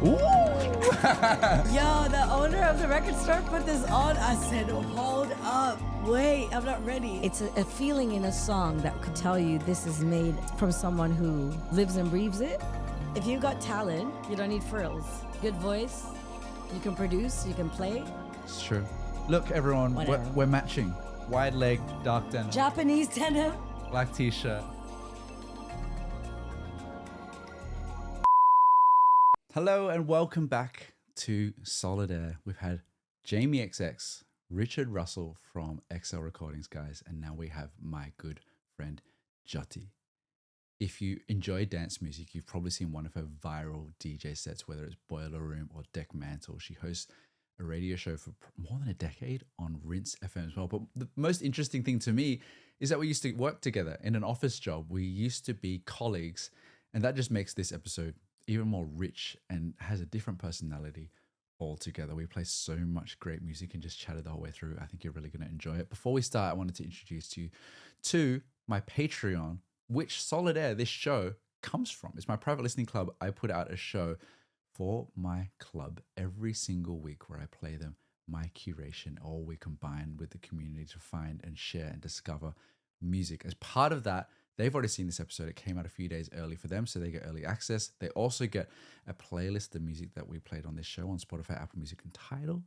Ooh. Yo, the owner of the record store put this on. I said, hold up. Wait, I'm not ready. It's a feeling in a song that could tell you this is made from someone who lives and breathes it. If you've got talent, you don't need frills. Good voice, you can produce, you can play. It's true. Look, everyone, we're matching. Wide leg, dark denim. Japanese denim. Black t-shirt. Hello and welcome back to Solid Air. We've had Jamie XX, Richard Russell from XL Recordings, guys, and now we have my good friend Jyoty. If you enjoy dance music, you've probably seen one of her viral DJ sets, whether it's Boiler Room or Deck Mantle. She hosts a radio show for more than a decade on Rinse FM as well. But the most interesting thing to me is that we used to work together in an office job. We used to be colleagues, and that just makes this episode even more rich and has a different personality altogether. We play so much great music and just chatted the whole way through. I think you're really going to enjoy it. Before we start, I wanted to introduce you to my Patreon, which Solid Air, this show, comes from. It's my private listening club. I put out a show for my club every single week where I play them, my curation, all we combine with the community to find and share and discover music. As part of that, they've already seen this episode. It came out a few days early for them, so they get early access. They also get a playlist of music that we played on this show on Spotify, Apple Music, and Tidal.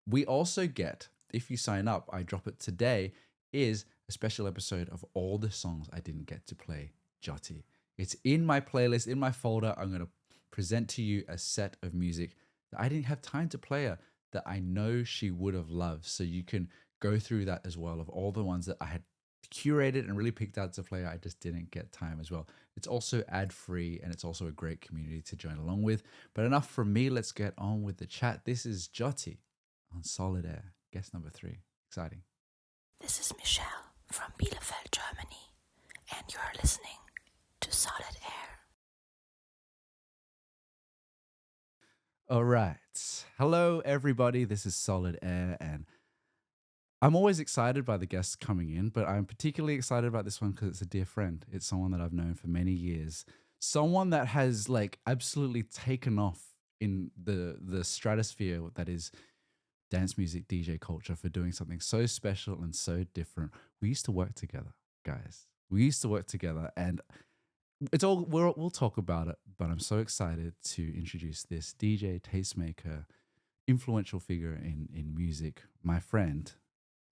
We also get, if you sign up, I drop it today, is a special episode of all the songs I didn't get to play Jyoty. It's in my playlist, in my folder. I'm going to present to you a set of music that I didn't have time to play her, that I know she would have loved. So you can go through that as well, of all the ones that I had curated and really picked out to play. I just didn't get time as well. It's also ad-free and it's also a great community to join along with. But enough from me. Let's get on with the chat. This is Jyoty on Solid Air. Guest number 3. Exciting. This is Michelle from Bielefeld, Germany, and you are listening to Solid Air. All right. Hello, everybody. This is Solid Air, and I'm always excited by the guests coming in, but I'm particularly excited about this one because it's a dear friend. It's someone that I've known for many years. Someone that has absolutely taken off in the stratosphere that is dance music, DJ culture, for doing something so special and so different. We used to work together, guys. We used to work together, and it's all we'll talk about it, but I'm so excited to introduce this DJ, tastemaker, influential figure in music, my friend,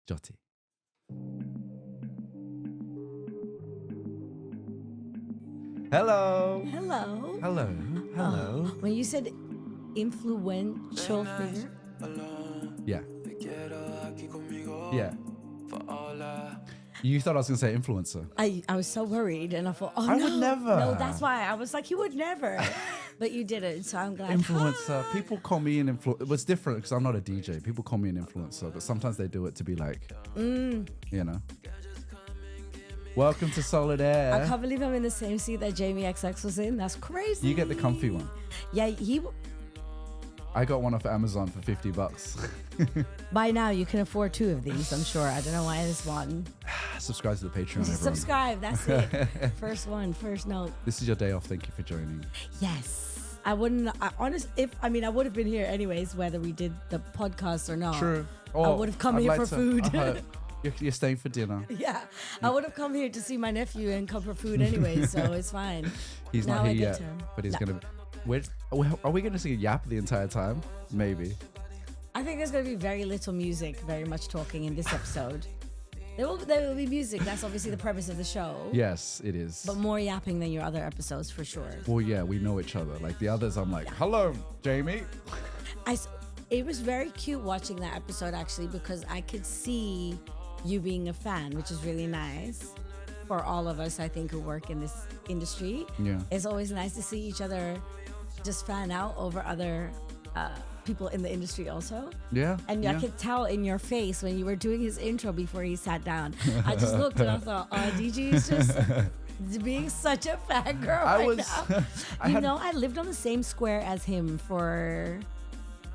Jyoty. Hello. Hello. Hello. Hello. When you said influential figure. Yeah. Yeah. You thought I was going to say influencer. I was so worried and I thought, I would never. No, that's why. I was like, you would never. But you did it, so I'm glad. Influencer. People call me an influencer. It was different because I'm not a DJ. People call me an influencer, but sometimes they do it to be you know. Welcome to Solid Air. I can't believe I'm in the same seat that Jamie XX was in. That's crazy. You get the comfy one. Yeah, I got one off Amazon for $50. By now, you can afford 2 of these, I'm sure. I don't know why this one. Subscribe to the Patreon, everyone. Subscribe, that's it. First one, first note. This is your day off. Thank you for joining. Yes. I would have been here anyways, whether we did the podcast or not. True. I would have come here for food. You're staying for dinner. Yeah. I would have come here to see my nephew and come for food anyway, so it's fine. He's now not here yet, him. but he's going to... Are we going to sing a yap the entire time? Maybe. I think there's going to be very little music, very much talking in this episode. There will be music. That's obviously the premise of the show. Yes, it is. But more yapping than your other episodes, for sure. Well, yeah, we know each other. Like the others, I'm like, hello, Jamie. It was very cute watching that episode, actually, because I could see you being a fan, which is really nice for all of us, I think, who work in this industry. Yeah. It's always nice to see each other just fan out over other people in the industry also. Yeah. And I could tell in your face when you were doing his intro before he sat down. I just looked and I thought, oh, DG is just being such a fangirl now. I lived on the same square as him for,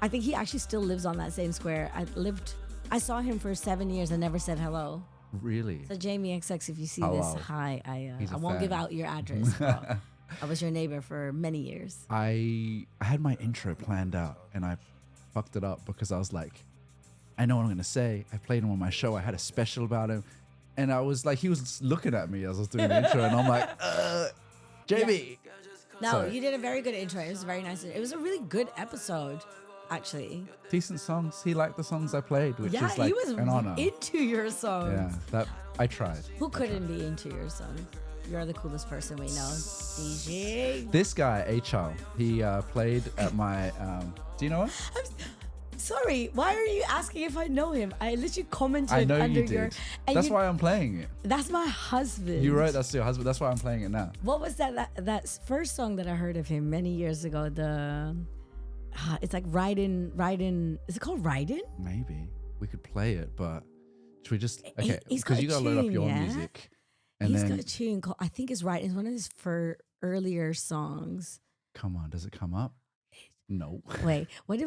I think he actually still lives on that same square. I saw him for 7 years and never said hello. Really? So Jamie XX, if you see Hello. this, hi. I won't fan. give out your address. I was your neighbor for many years. I had my intro planned out and I fucked it up because I was like, I know what I'm going to say. I played him on my show. I had a special about him. And I was like, he was looking at me as I was doing the intro. And I'm like, Jamie. Yeah. No, you did a very good intro. It was very nice. It was a really good episode, actually. Decent songs. He liked the songs I played, which is like he was an honor. into your songs. Yeah, that I tried. Who couldn't be into your songs? You're the coolest person we know. DJ. This guy, H.L., he played at my, do you know him? Sorry, why are you asking if I know him? I literally commented I know under you did. your... That's why I'm playing it. That's my husband. You wrote that's your husband. That's why I'm playing it now. What was that first song that I heard of him many years ago? It's like Ridin'. Is it called Ridin'? Maybe. We could play it, but should we just... Okay, He's because you got to load up tune, your yeah? music. And He's then, got a tune called, I think it's Ridin'. It's one of his earlier songs. come on, does it come up? No. Wait, what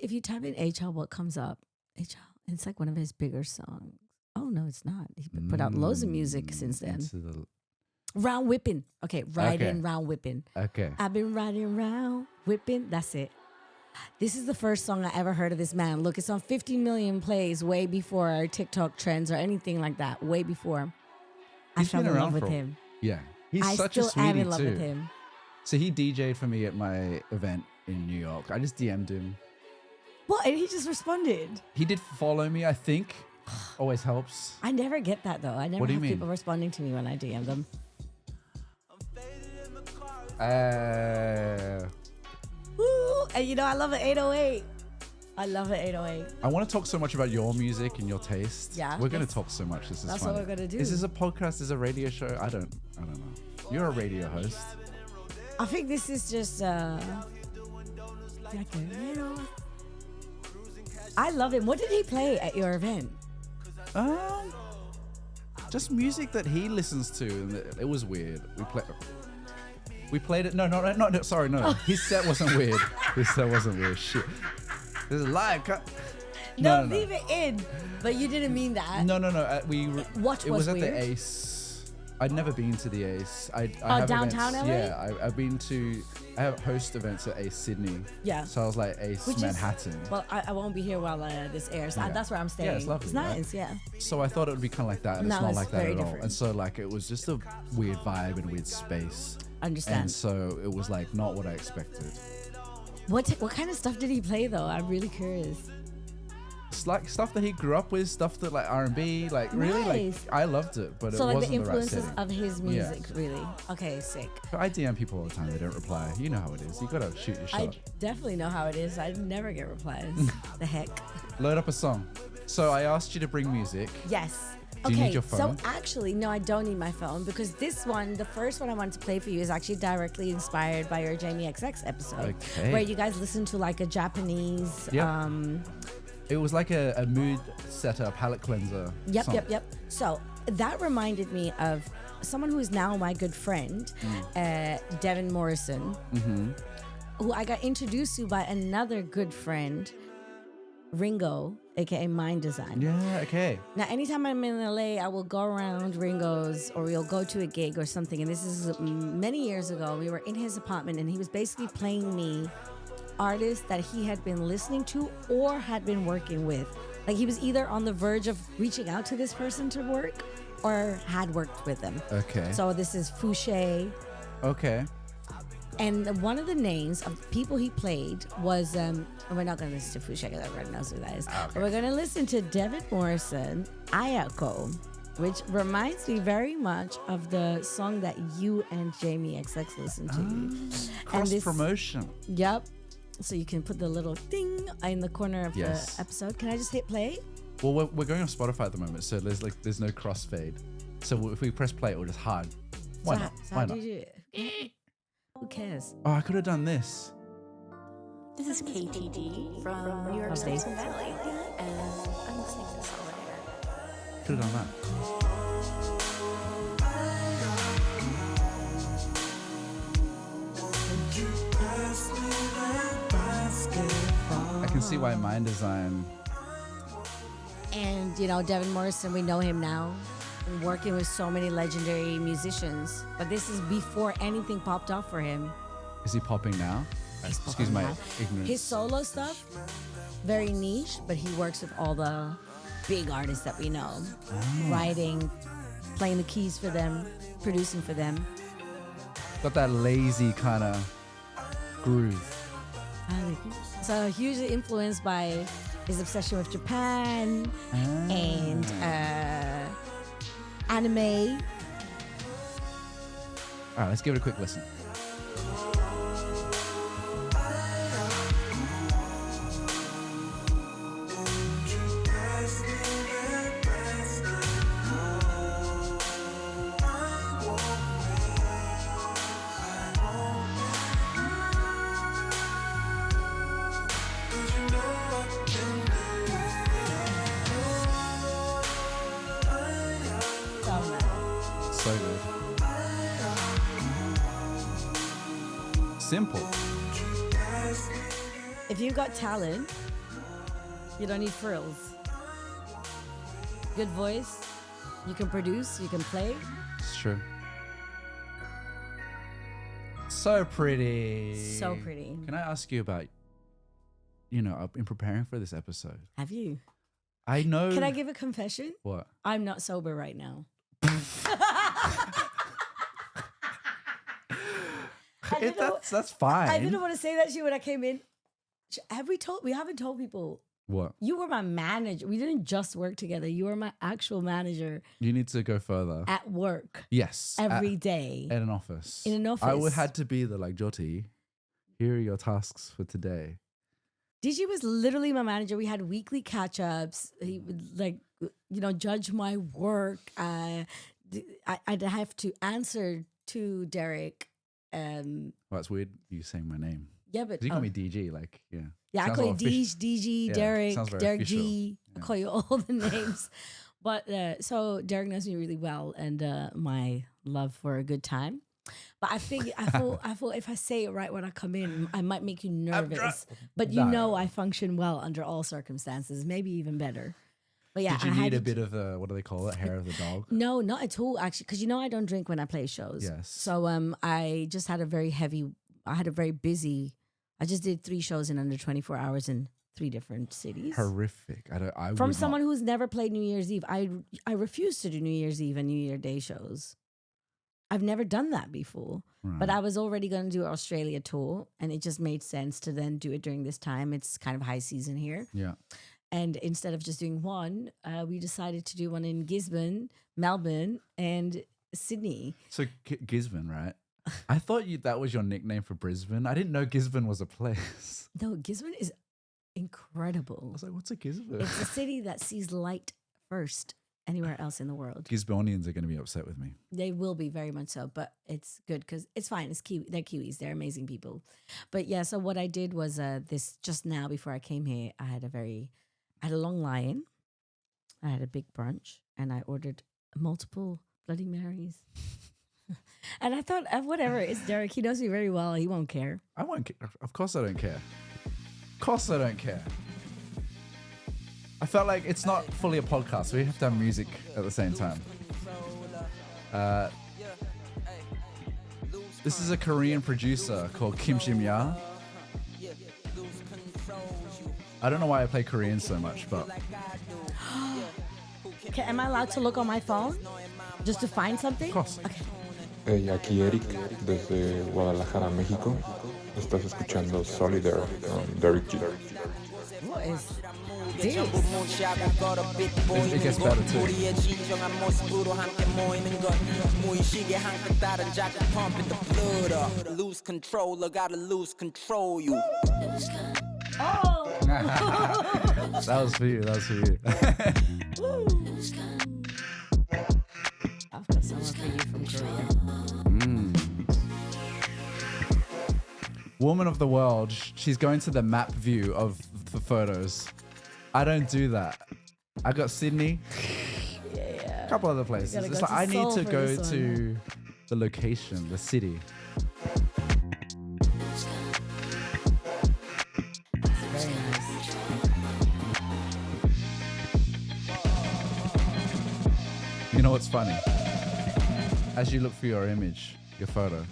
if you type in HL, what comes up? HL, it's like one of his bigger songs. Oh, no, it's not. He put out loads of music since then. Round whipping. Okay, riding, round whipping. Okay. I've been riding round whipping. That's it. This is the first song I ever heard of this man. Look, it's on 50 million plays way before our TikTok trends or anything like that. Way before. I fell in love with him. Yeah. He's I such a still sweetie am in love too. with him. So he DJ'd for me at my event in New York. I just DM'd him. What? And he just responded. He did follow me, I think. Always helps. I never get that though. I never What do you have mean? people responding to me when I DM them. Woo! And you know, I love an 808. I love an 808. I want to talk so much about your music and your taste. Yeah. We're going to talk so much. This is That's fun. what we're going to do. Is this a podcast? Is this a radio show? I don't know. You're a radio host. I think this is just I love him. What did he play at your event? Just music that he listens to, and it was weird. We played it. No. Sorry, no. His set wasn't weird. His set wasn't weird. Shit. This is live. No, leave it in. But you didn't mean that. No. What It was at weird? the Ace. I'd never been to the Ace. I have downtown events, LA? Yeah, I've been to. I have host events at Ace Sydney. Yeah. So I was like Ace Which is- Manhattan. Well, I won't be here while this airs. Yeah. That's where I'm staying. Yeah, it's lovely, It's nice, yeah. So I thought it would be kind of like that, and No, it's not it's like that very at all. different. And so like it was just a weird vibe and weird space. Understand. And so it was like not what I expected. What kind of stuff did he play though? I'm really curious. It's like stuff that he grew up with, stuff that like R&B, like really like Nice. I loved it, but So it like wasn't the the right influences setting. of his music, really. Okay, sick. I DM people all the time, they don't reply. You know how it is. You gotta shoot your I shot. definitely know how it is. I never get replies. The heck. Load up a song. So I asked you to bring music. Yes. Do you Okay, need your phone? so actually, no, I don't need my phone because this one, the first one I wanted to play for you is actually directly inspired by your Jamie XX episode. Okay. Where you guys listen to like a Japanese, Yep. It was like a mood setter, palette cleanser. Yep, song. yep. So that reminded me of someone who is now my good friend, Devin Morrison, who I got introduced to by another good friend, Ringo, aka Mind Design. Yeah, okay. Now, anytime I'm in LA, I will go around Ringo's or we'll go to a gig or something. And this is many years ago. We were in his apartment and he was basically playing me artists that he had been listening to or had been working with. Like he was either on the verge of reaching out to this person to work or had worked with them. Okay. So this is Fouché. Okay. And one of the names of the people he played was, we're not going to listen to Fouché because everybody knows who that is. But we're going to listen to Devin Morrison, Ayako, which reminds me very much of the song that you and Jamie XX listened to. Cross promotion. Yep. So you can put the little ding in the corner of Yes. the episode. Can I just hit play? Well, we're going on Spotify at the moment, so there's no crossfade. So if we press play, it will just hide. Why not? So Why how not? do you do it? Who cares? Oh, I could have done this. This is KTD from New York Lovely. Silicon Valley, and I'm listening to Solid Air. Could have done that. I can see why Mind Design. And, you know, Devin Morrison, we know him now. working with so many legendary musicians. But this is before anything popped off for him. Is he popping now? He's Excuse popping my now. ignorance. His solo stuff, very niche, but he works with all the big artists that we know. Writing, playing the keys for them, producing for them. Got that lazy kind of groove. So hugely influenced by his obsession with Japan and anime. All right, let's give it a quick listen. So good. Simple. If you've got talent, you don't need frills. Good voice, you can produce, you can play. It's true. So pretty. So pretty. Can I ask you about, in preparing for this episode? Have you? I know. Can I give a confession? What? I'm not sober right now. That's fine. I didn't want to say that to you when I came in. We haven't told people. What? You were my manager. We didn't just work together. You were my actual manager. You need to go further. At work. Yes. Every day. At an office. In an office. I would had to be Jyoty, here are your tasks for today. DG was literally my manager. We had weekly catch-ups. He would judge my work. I'd have to answer to Derek. Well, that's weird you saying my name. Yeah, but you call me DG, yeah. Yeah, I call you DG, Yeah, Derek, Derek official. G. Yeah. I call you all the names. But so Derek knows me really well, and my love for a good time. But I thought if I say it right when I come in, I might make you nervous. But I function well under all circumstances, maybe even better. But yeah, did you need a bit of the, what do they call it, hair of the dog? No, not at all, actually, because I don't drink when I play shows. Yes. So I just had I just did 3 shows in under 24 hours in 3 different cities. Horrific. From someone who's never played New Year's Eve, I refuse to do New Year's Eve and New Year Day shows. I've never done that before. Right. But I was already going to do an Australia tour, and it just made sense to then do it during this time. It's kind of high season here. Yeah. And instead of just doing one, we decided to do one in Gisborne, Melbourne, and Sydney. So Gisborne, right? I thought that was your nickname for Brisbane. I didn't know Gisborne was a place. No, Gisborne is incredible. I was like, what's a Gisborne? It's a city that sees light first anywhere else in the world. Gisborneans are going to be upset with me. They will be, very much so, but it's good because it's fine. They're Kiwis. They're amazing people. But yeah, so what I did was this just now before I came here, I had a long lie-in. I had a big brunch, and I ordered multiple Bloody Marys. And I thought, whatever, it's Derek. He knows me very well. He won't care. I won't care. Of course I don't care. Of course I don't care. I felt like it's not fully a podcast. So we have to have music at the same time. This is a Korean producer called Kim Jim-ya. I don't know why I play Korean so much, but... Okay, am I allowed to look on my phone? Just to find something? Of course. Okay. Hey, aquí Eric, desde Guadalajara, México. Estás escuchando Solidaire con Derek G. What is this? It gets better too. Lose control, I gotta lose control you. Oh! That was for you. I've got someone for you from Korea. Woman of the world. She's going to the map view of the photos. I don't do that. I got Sydney. Yeah. A couple other places. It's like I need to go to the location, the city. Very nice. You know what's funny? As you look for your image, your photo,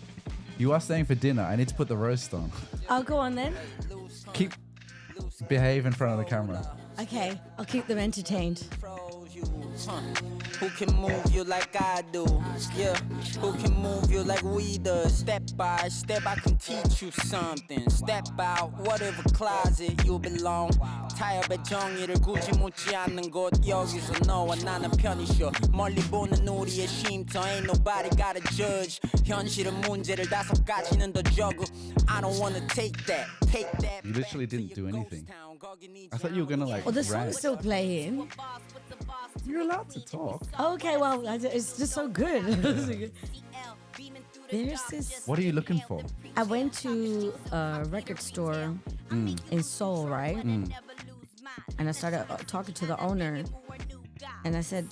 you are staying for dinner. I need to put the roast on. I'll go on then. Behave in front of the camera. Okay, I'll keep them entertained. Who can move you like I do? Yeah, who can move you like we do? Step by step, I can teach you something. Step out, whatever closet you belong. 타협의 정의를 굳이 묻지 않는 곳 여기서 너와 나는 편히 쉬어. 멀리 보는 우리의 쉼터 ain't nobody gotta judge. 현실은 문제를 5가지는 더 적어. I don't wanna take that. You literally didn't do anything. I thought you were gonna like. Well, the rant. song's still playing. You're allowed to talk. Okay, well, it's just so good. There's this. What are you looking for? I went to a record store in Seoul, right? And I started talking to the owner, and I said,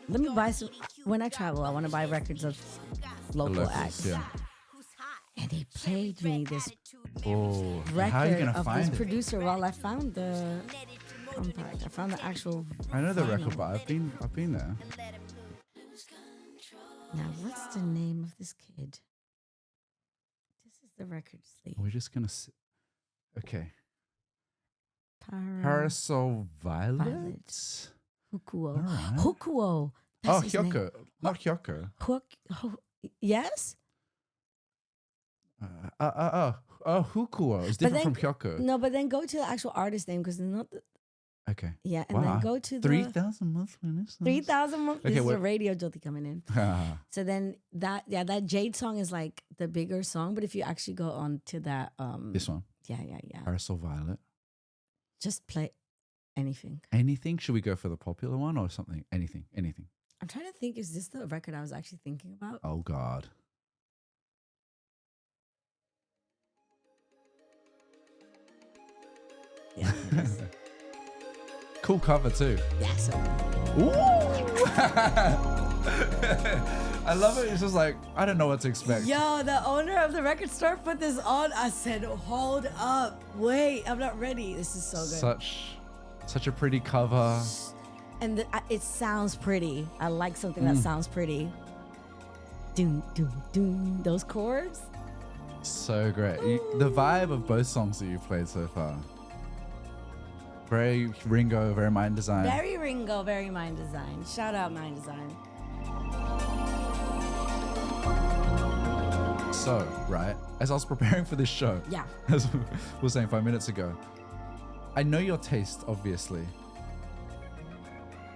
"Let me buy some. When I travel, I want to buy records of local acts." Yeah. And they played me this Oh, record how are you gonna of find this it? producer. Well, I found the compact. I found the actual. I know the vinyl. record, but I've been there. Now, what's the name of this kid? This is the record sleeve. We're just gonna. Okay. Para- Parasol Violet. Violet. Hukuo. Alright. Hukuo. Oh, That's his name. Hawke. Not Hawke. Yes? Hukuo. It's different from Hawke. No, but then go to the actual artist name because not the, Okay. yeah, and then go to the 3,000 monthly listeners. 3,000 months. Okay, This is what- a radio Jyoty coming in. So then that Jade song is like the bigger song, but if you actually go on to that This one. yeah. Parasol Violet. Just play anything. Anything? Should we go for the popular one or something? Anything. I'm trying to think, is this the record I was actually thinking about? Oh God. Yeah. it is. Cool cover too. Yeah, so Ooh! I love it. It's just like, I don't know what to expect. yo, the owner of the record store put this on. I said, hold up. Wait, I'm not ready. This is so good. Such a pretty cover. And it sounds pretty. I like something that sounds pretty. Doom, doom, doom. Those chords. So great. The vibe of both songs that you've played so far. Very Ringo, very Mind Design. Very Ringo, very Mind Design. Shout out Mind Design. So, right, as I was preparing for this show, Yeah. as we were saying 5 minutes ago, I know your taste, obviously,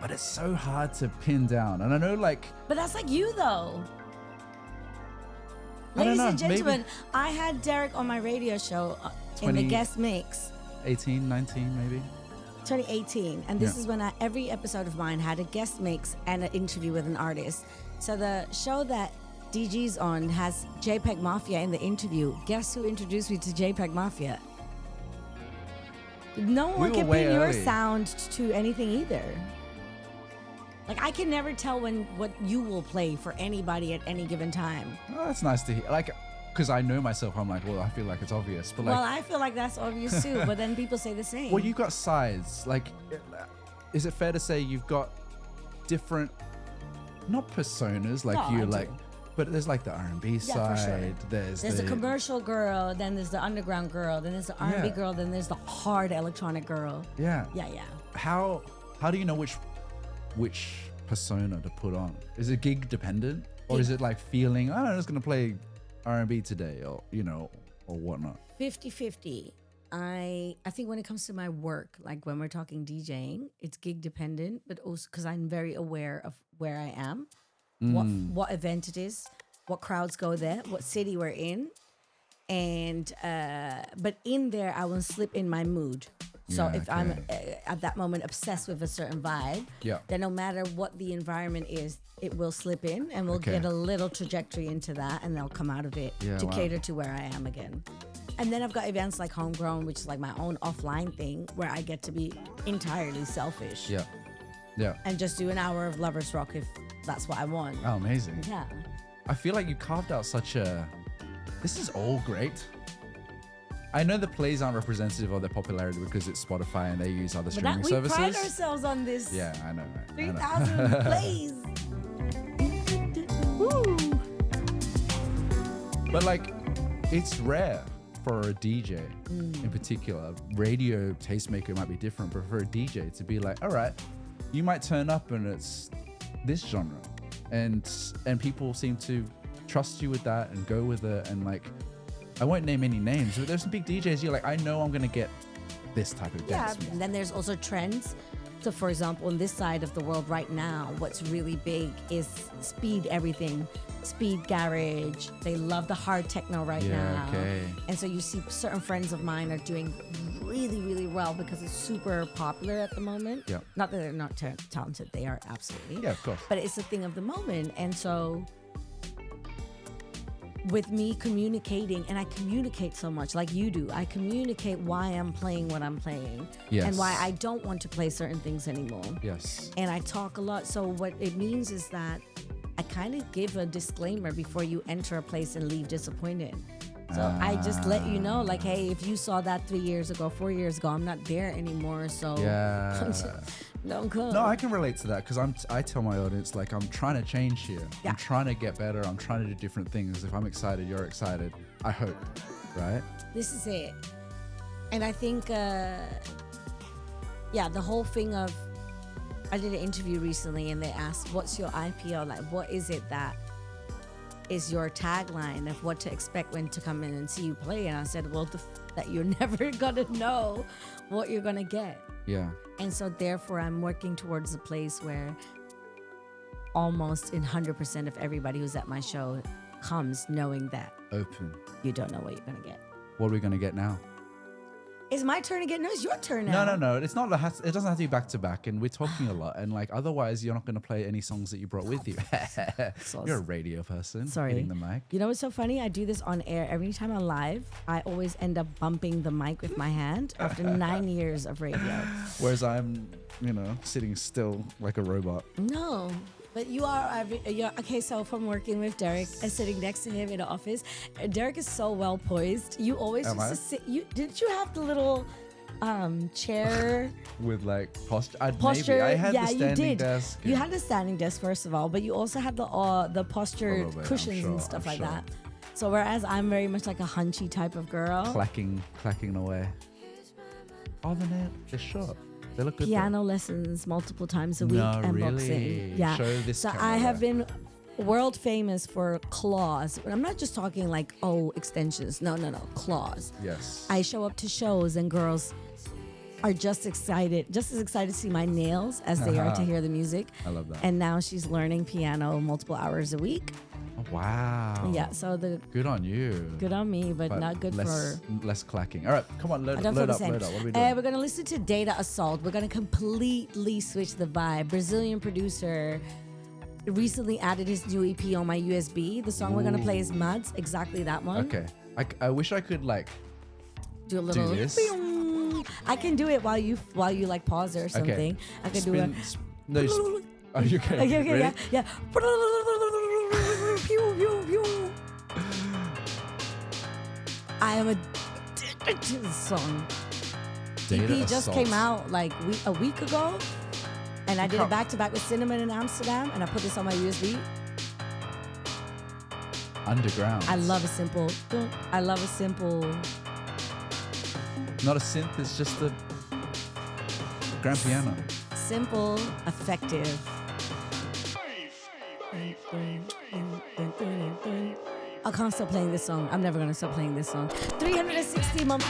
but it's so hard to pin down. And I know, like, But that's like you, though. I don't Ladies know, and gentlemen, maybe I had Derek on my radio show in 20 the guest mix. 18, 19, maybe. 2018, and this Yeah. is when every episode of mine had a guest mix and an interview with an artist. So the show that DG's on has JPEG Mafia in the interview. Guess who introduced me to JPEG Mafia? No one were can way pin your early. sound to anything either. Like, I can never tell what you will play for anybody at any given time. Oh, that's nice to hear. Like, because I know myself, I'm like, well, I feel like it's obvious. But like, Well, I feel like that's obvious too, but then people say the same. well, you got sides. Like, is it fair to say you've got different, not personas, like No, you I do. like, but there's like the R&B Yeah, for sure. side. There's the commercial girl, then there's the underground girl, then there's the R&B Yeah. girl, then there's the hard electronic girl. Yeah. Yeah. How do you know which persona to put on? Is it gig dependent, or is it like feeling, oh, I'm just gonna play R&B today, or or whatnot? 50-50. I think when it comes to my work, like when we're talking DJing, it's gig dependent, but also because I'm very aware of where I am, what event it is, what crowds go there, what city we're in, and but in there I will slip in my mood. So Yeah, if I'm at that moment obsessed with a certain vibe, Yeah. then no matter what the environment is, it will slip in and we'll Okay. get a little trajectory into that and they'll come out of it Yeah, to wow. cater to where I am again. And then I've got events like Homegrown, which is like my own offline thing where I get to be entirely selfish Yeah. and just do an hour of Lovers Rock if that's what I want. Oh, amazing. Yeah. I feel like you carved out this is all great. I know the plays aren't representative of their popularity because it's Spotify and they use other But streaming we services. pride ourselves on this. Yeah, I know. Right? I know. 3,000 plays. But like, it's rare for a DJ in particular. Radio tastemaker might be different, but for a DJ to be like, all right, you might turn up and it's this genre, and people seem to trust you with that and go with it. And like, I won't name any names, but there's some big DJs you're like, I know I'm gonna get this type of dance. And then there's also trends. So for example, on this side of the world right now, what's really big is speed everything. Speed garage. They love the hard techno right now. Okay. And so you see certain friends of mine are doing really, really well because it's super popular at the moment. Yeah. Not that they're not talented. They are absolutely. Yeah, of course. But it's a thing of the moment. And so with me communicating, and I communicate so much like you do, I communicate why I'm playing what I'm playing. Yes. And why I don't want to play certain things anymore. Yes. And I talk a lot. So what it means is that I kind of give a disclaimer before you enter a place and leave disappointed. So I just let you know, like, hey, if you saw that 3 years ago, 4 years ago, I'm not there anymore. So Yeah. don't come. No, I can relate to that because I tell my audience, like, I'm trying to change here. Yeah. I'm trying to get better. I'm trying to do different things. If I'm excited, you're excited. I hope, right? This is it. And I think, the whole thing of, I did an interview recently and they asked, what's your IPO? Like, what is it that is your tagline of what to expect when to come in and see you play? And I said, well, that you're never gonna know what you're gonna get. Yeah. And so therefore I'm working towards a place where almost 100% of everybody who's at my show comes knowing that Open. you don't know what you're gonna get. What are we going to get now? It's my turn again. No, it's your turn now. No. It's not. It doesn't have to be back to back, and we're talking a lot. And like, otherwise, you're not going to play any songs that you brought with you. You're a radio person. Sorry. Hitting the mic. You know what's so funny? I do this on air. Every time I'm live, I always end up bumping the mic with my hand after 9 years of radio. Whereas I'm, sitting still like a robot. No. But you're okay. So from working with Derek and sitting next to him in the office, Derek is so well poised. You always used to sit. Didn't you have the little chair with like posture? Posture. Maybe. I had the you standing did. desk. You had the standing desk first of all, but you also had the postured bit, cushions and stuff like that. So whereas I'm very much like a hunchy type of girl, clacking away. Oh, they're short. They look good. Piano lessons multiple times a week and really? boxing. Yeah. Show this so camera. I have been world famous for claws. I'm not just talking like extensions. No, claws. Yes. I show up to shows and girls are just as excited to see my nails as they are to hear the music. I love that. And now she's learning piano multiple hours a week. Oh, wow. Yeah, so good on you. Good on me, but not good for less clacking. All right, come on, load up. What are we doing? We're gonna listen to Data Assault. We're gonna completely switch the vibe. Brazilian producer recently added his new EP on my USB. The song we're gonna play is Muds, exactly that one. Okay. I wish I could like do a little do this. I can do it while you like pause or something. Okay. I can do it. No, are you okay? Okay, Ready? yeah. Pew, pew, pew. I am addicted to this song. Data EP just Assault. came out like a week ago, and I did it back to back with Cinnamon in Amsterdam, and I put this on my USB. Underground. I love a simple. Not a synth. It's just the grand piano. Simple, effective. I can't stop playing this song. I'm never gonna stop playing this song. 360 months.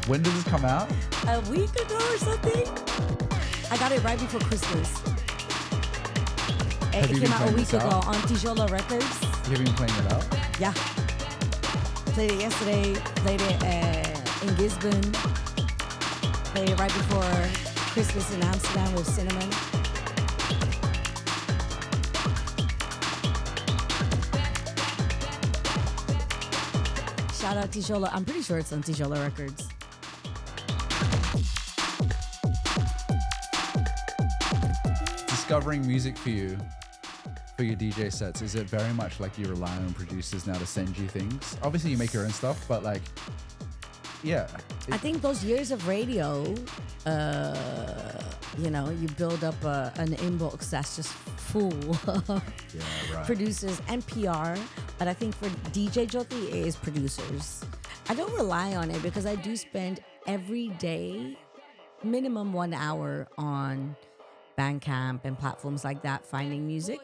When did this come out? A week ago or something. I got it right before Christmas. Have It you came been out a playing week this ago out? on Tijola Records. Have you been playing it out? Yeah. Played it yesterday. Played it in Gisborne. Played it right before Christmas in Amsterdam with Cinnamon. Shout out Tijola. I'm pretty sure it's on Tijola Records. Discovering music for your DJ sets, is it very much like you rely on producers now to send you things? Obviously you make your own stuff, but like, yeah. I think those years of radio, you build up an inbox that's just full of right. producers and PR. But I think for DJ Jyoty, it is producers. I don't rely on it because I do spend every day minimum 1 hour on Bandcamp and platforms like that finding music.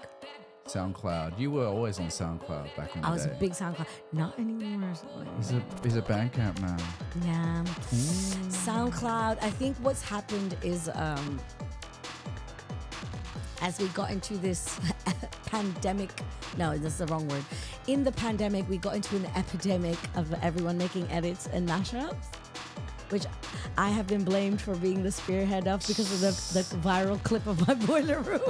SoundCloud. You were always on SoundCloud back in the day. I was a big SoundCloud. Not anymore. He's a Bandcamp now. Yeah. SoundCloud. I think what's happened is as we got into this pandemic, no, that's the wrong word. In the pandemic, we got into an epidemic of everyone making edits and mashups, which I have been blamed for being the spearhead of because of the viral clip of my boiler room.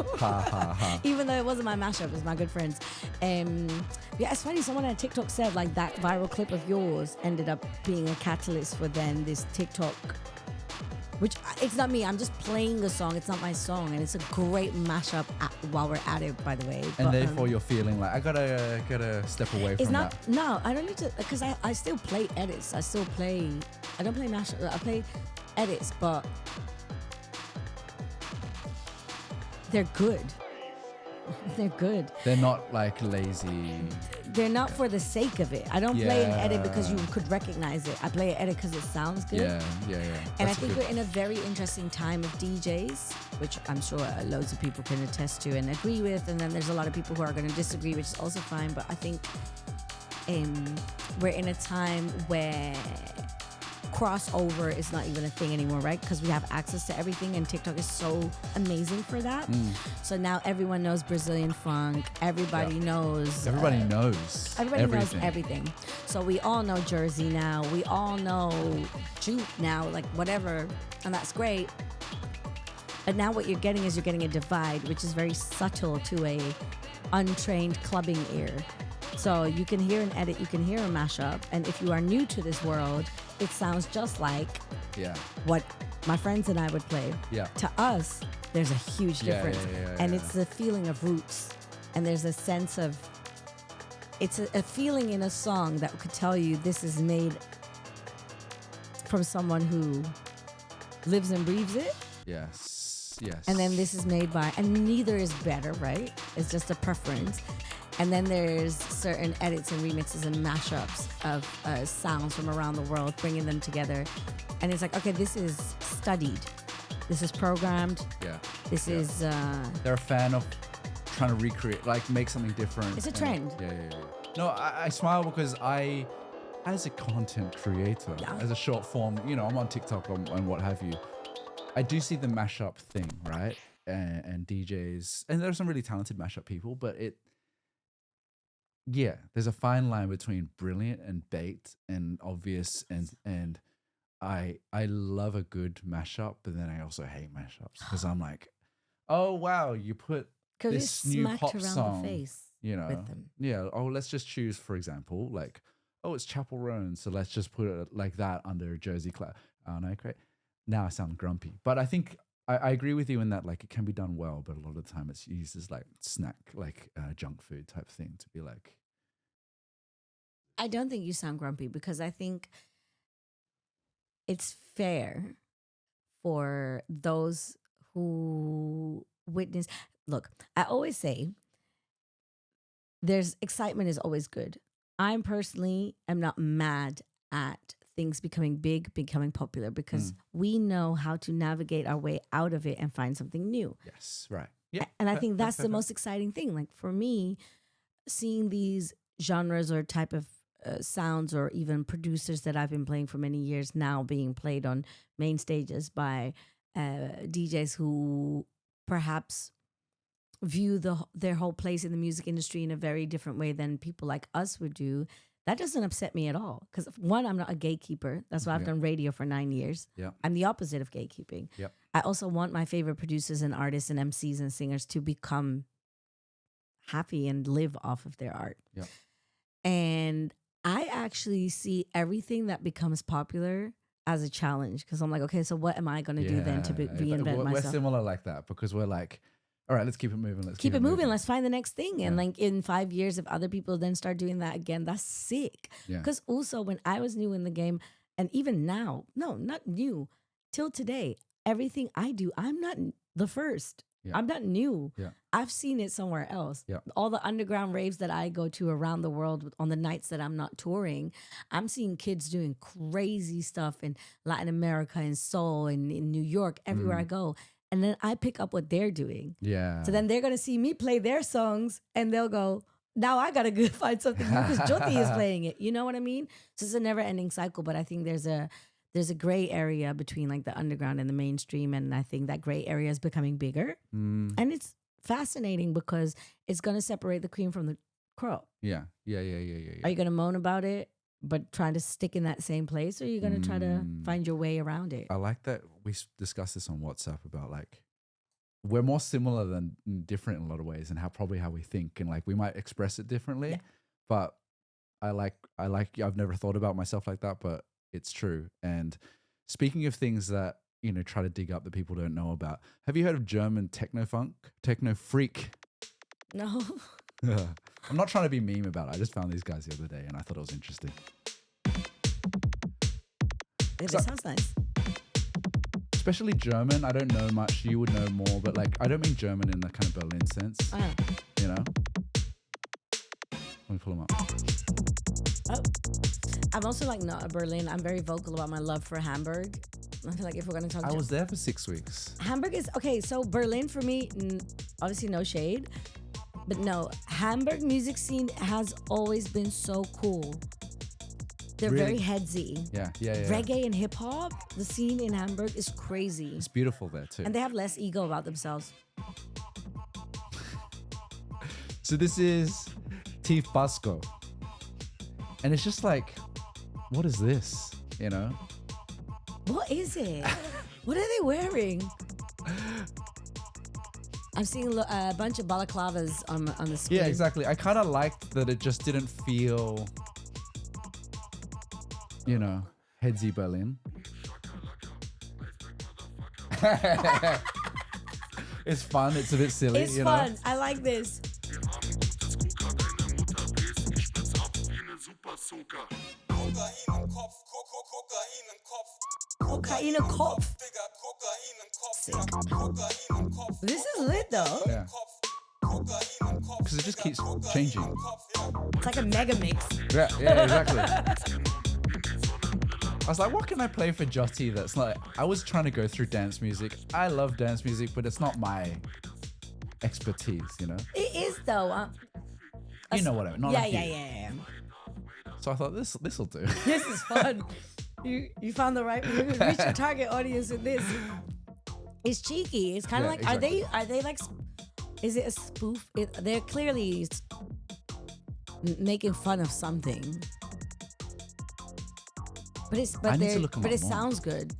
Even though it wasn't my mashup, it was my good friends. Yeah, it's funny, someone on TikTok said like that viral clip of yours ended up being a catalyst for then this TikTok, which it's not me, I'm just playing the song, it's not my song, and it's a great mashup while we're at it, by the way. And therefore you're feeling like, I gotta step away from that. No, I don't need to, because I still play edits, I don't play mashup, I play edits, but they're good. They're good. They're not like lazy. They're not for the sake of it. I don't play an edit because you could recognize it. I play an edit because it sounds good. Yeah. And I think we're in a very interesting time of DJs, which I'm sure loads of people can attest to and agree with. And then there's a lot of people who are going to disagree, which is also fine. But I think we're in a time where crossover is not even a thing anymore, right? Because we have access to everything, and TikTok is so amazing for that. So now everyone knows Brazilian funk. Everybody knows. Everybody knows. Everybody knows everything. So we all know Jersey now. We all know Juke now, like whatever, and that's great. But now what you're getting is a divide, which is very subtle to a untrained clubbing ear. So you can hear an edit, you can hear a mashup, and if you are new to this world, it sounds just like what my friends and I would play. To us, there's a huge difference. And it's the feeling of roots. And there's a sense of, it's a feeling in a song that could tell you this is made from someone who lives and breathes it. Yes. And then this is made by, and neither is better, right? It's just a preference. And then there's certain edits and remixes and mashups of sounds from around the world, bringing them together. And it's like, okay, this is studied. This is programmed. This is... They're a fan of trying to recreate, like make something different. It's a trend. No, I smile because as a content creator, as a short form, I'm on TikTok and what have you, I do see the mashup thing, right? And DJs, and there are some really talented mashup people, but there's a fine line between brilliant and baked and obvious, and I love a good mashup, but then I also hate mashups because I'm like, oh wow, you put this new pop song, the face with them. Oh, let's just choose, for example, like, oh, it's Chapel Roan, so let's just put it like that under Jersey Cloud. Oh no, great. Now I sound grumpy, but I think I agree with you in that, like, it can be done well, but a lot of the time it's used as like snack, like junk food type thing to be like. I don't think you sound grumpy because I think it's fair for those who witness. Look, I always say there's excitement is always good. I personally am not mad at things becoming big, becoming popular, because we know how to navigate our way out of it and find something new. Yes, right. Yeah. And I think that's the most exciting thing. Like for me, seeing these genres or type of sounds or even producers that I've been playing for many years now being played on main stages by DJs who perhaps view their whole place in the music industry in a very different way than people like us would do. That doesn't upset me at all. Because one, I'm not a gatekeeper. That's why I've done radio for 9 years. I'm the opposite of gatekeeping. I also want my favorite producers and artists and MCs and singers to become happy and live off of their art. And I actually see everything that becomes popular as a challenge, because I'm like, okay, so what am I going to do then to reinvent myself? We're similar like that, because we're like, all right, let's keep it moving. Let's keep it moving. Let's find the next thing. And like in 5 years, if other people then start doing that again, that's sick. Because also when I was new in the game, and even now, no, not new, till today, everything I do, I'm not the first. I'm not new. Yeah. I've seen it somewhere else. Yeah. All the underground raves that I go to around the world on the nights that I'm not touring, I'm seeing kids doing crazy stuff in Latin America and Seoul and in New York, everywhere I go. And then I pick up what they're doing. Yeah. So then they're going to see me play their songs and they'll go, now I got to go find something new because Jyoty is playing it. You know what I mean? So it's a never ending cycle, but I think there's a gray area between like the underground and the mainstream. And I think that gray area is becoming bigger. And it's fascinating because it's going to separate the cream from the crop. Yeah. Are you going to moan about it, but trying to stick in that same place? Or are you going to try to find your way around it? I like that we discussed this on WhatsApp about like, we're more similar than different in a lot of ways and how we think. And like, we might express it differently, but I've never thought about myself like that, but it's true. And speaking of things that, you know, try to dig up that people don't know about, have you heard of German techno freak? No. I'm not trying to be meme about it. I just found these guys the other day and I thought it was interesting. It sounds nice. Especially German. I don't know much. You would know more, but like, I don't mean German in the kind of Berlin sense. You know? Let me pull them up. Oh. I'm also like not a Berlin. I'm very vocal about my love for Hamburg. I feel like if we're going to talk, I was there for 6 weeks. Hamburg is okay. So Berlin for me, obviously no shade, but no, Hamburg music scene has always been so cool. They're Really? very headsy. Yeah. Reggae and hip hop, the scene in Hamburg is crazy. It's beautiful there too. And they have less ego about themselves. So this is Tief Basco. And it's just like, what is this? You know? What is it? What are they wearing? I'm seeing a bunch of balaclavas on the screen. Yeah, exactly. I kind of liked that it just didn't feel, you know, headsy Berlin. It's fun. It's a bit silly. It's you fun. know? I like this. Kokain im Kopf. Sick. This is lit though. Yeah. Because it just keeps changing. It's like a mega mix. Yeah, exactly. I was like, what can I play for Jyoty that's like, I was trying to go through dance music. I love dance music, but it's not my expertise, you know? It is though. You know what I mean? Not like you. Yeah. So I thought this'll do. This is fun. You found the right. You reached your target audience with this. It's cheeky. It's kind of like. Exactly. Are they like? Is it a spoof? They're clearly making fun of something. But it sounds good.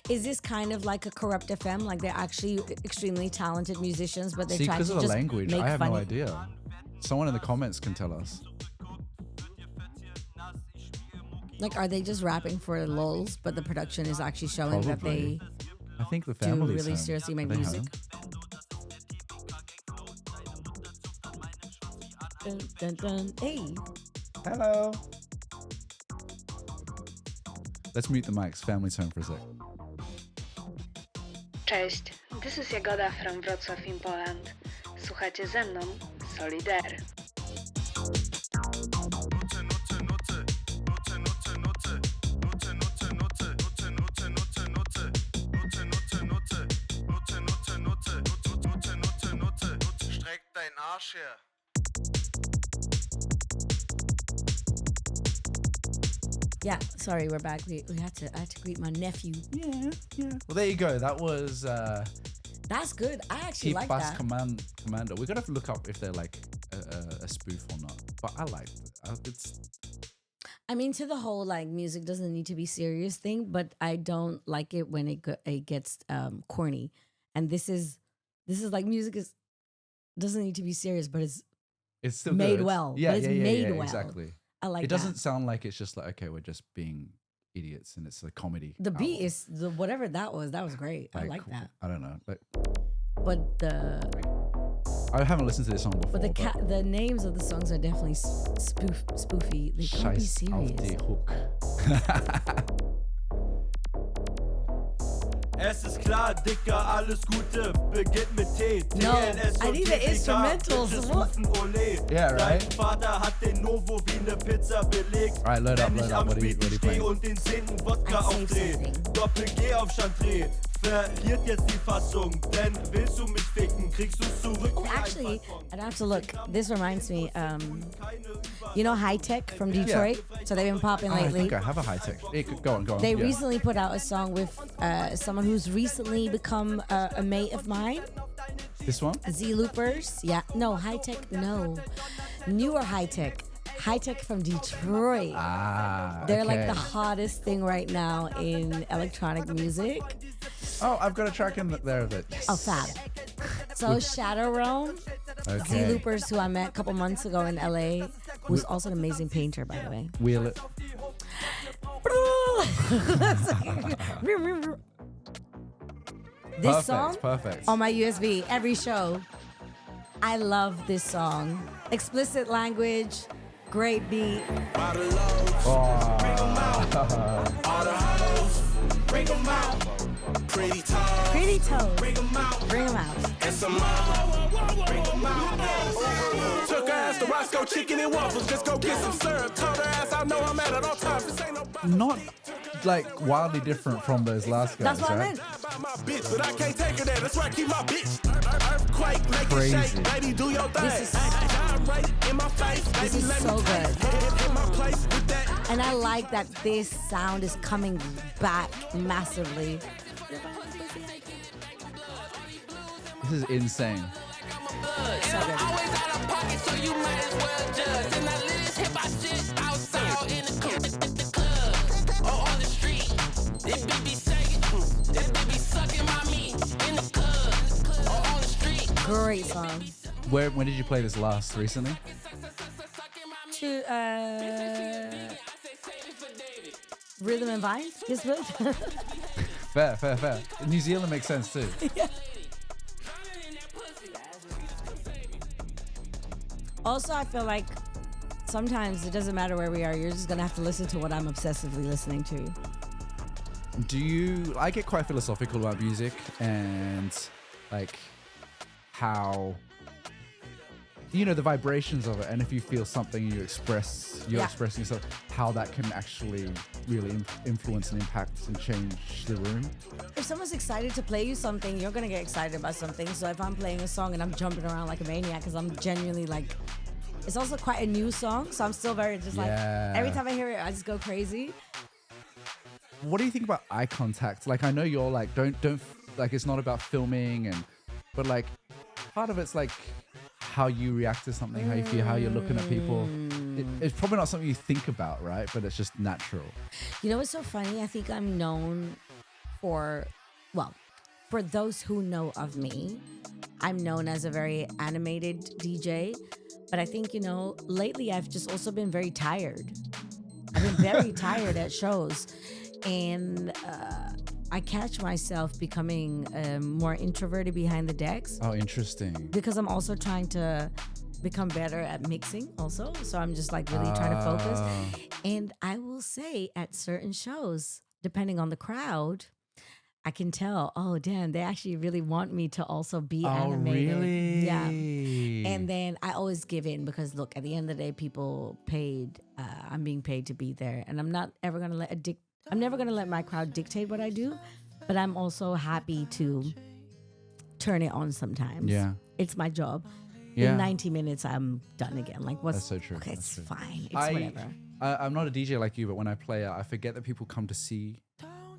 Is this kind of like a Corrupt FM? Like they're actually extremely talented musicians, but they're trying to because of the just language, make I have no funny- idea. Someone in the comments can tell us. Like, are they just rapping for lulz, but the production is actually showing that they I think the do family's really home. seriously make Are they music? home? Dun, dun, dun. Hey. Hello. Let's mute the mics. Family's home for a sec. Cześć, this is Jagoda from Wrocław in Poland. Słuchacie ze mną Solidaire. Streck deinen Arsch her. Yeah, sorry, we're back. I had to greet my nephew. Yeah. Well, there you go. That was That's good. I actually Keep like Bus that. Commando. We're gonna have to look up if they're like a spoof or not. But I like it. It's I mean, to the whole like music doesn't need to be serious thing, but I don't like it when it gets corny. And this is like music doesn't need to be serious, but it's still made good. well. Yeah, but it's made well. Exactly. I like It that. doesn't sound like it's just like, okay, we're just being idiots and it's a comedy. The beat album. is whatever that was great. I like that. I don't know. Like, But I haven't listened to this song before. the names of the songs are definitely spoofy. They can't be Scheiß auf serious. die Hawke. Es ist klar, Dicker, alles Gute beginnt mit T. No, I need the instrumentals. Ole. Yeah, right. Dein Vater hat den Novo wie ne Pizza belegt. Alright, load up. What are you playing? Und den 10. Wodka aufdreh. Doppel-G auf Chantre. Verliert jetzt die Fassung, denn willst du mich ficken, kriegst du's zurück. Oh, actually, I'd have to look. This reminds me, you know High Tech from Detroit? Yeah. So they've been popping lately. I think I have a High Tech. Go on. They recently put out a song with someone who's recently become a mate of mine. This one? Z Loopers. Yeah. No, High Tech, no. Newer High Tech. High Tech from Detroit. They're like the hottest thing right now in electronic music. Oh, I've got a track in there of it. Yes. Oh, fab. So Shadow Realm, Z Loopers, who I met a couple months ago in LA, who's also an amazing painter, by the way. Wheel it. This song perfect. on my USB every show. I love this song. Explicit language, great beat. Bring them out. Pretty toes. Bring them out. And some more. Bring them out. Took her ass to Roscoe Chicken and Waffles. Just go get some syrup. Told her ass I know I'm at it all times. This ain't no not like wildly different from those last guys. That's what right? I meant. My bitch, but I can't take her there. That's why I keep my bitch. Earthquake, make it shake. Baby, do your thing. This is so good. And I like that this sound is coming back massively. This is insane. So good. Great song. When did you play this last? Recently? To Rhythm and Vines, yes, but Fair. New Zealand makes sense too. Yeah. Also, I feel like sometimes it doesn't matter where we are. You're just gonna have to listen to what I'm obsessively listening to. I get quite philosophical about music and like how the vibrations of it, and if you feel something you're expressing yourself, how that can actually really influence and impact and change the room. If someone's excited to play you something, you're gonna get excited about something. So if I'm playing a song and I'm jumping around like a maniac, because I'm genuinely like, it's also quite a new song, so I'm still very just like, every time I hear it, I just go crazy. What do you think about eye contact? Like, I know you're like, don't like, it's not about filming, but like, part of it's like how you react to something, how you feel, how you're looking at people. It's probably not something you think about, right? But it's just natural. You know what's so funny? I think I'm known for those who know of me, I'm known as a very animated DJ. But I think, lately I've just also been very tired. I've been very tired at shows. And I catch myself becoming more introverted behind the decks. Oh, interesting. Because I'm also trying to become better at mixing also. So I'm just like really trying to focus. And I will say at certain shows, depending on the crowd, I can tell, oh, damn, they actually really want me to also be animated. Really? Yeah. And then I always give in because, look, at the end of the day, people paid. I'm being paid to be there. And I'm not ever going to I'm never going to let my crowd dictate what I do, but I'm also happy to turn it on sometimes. Yeah. It's my job. Yeah. In 90 minutes, I'm done again. Like, what's... That's so true. Okay, That's it's true. fine. It's whatever. I'm not a DJ like you, but when I play I forget that people come to see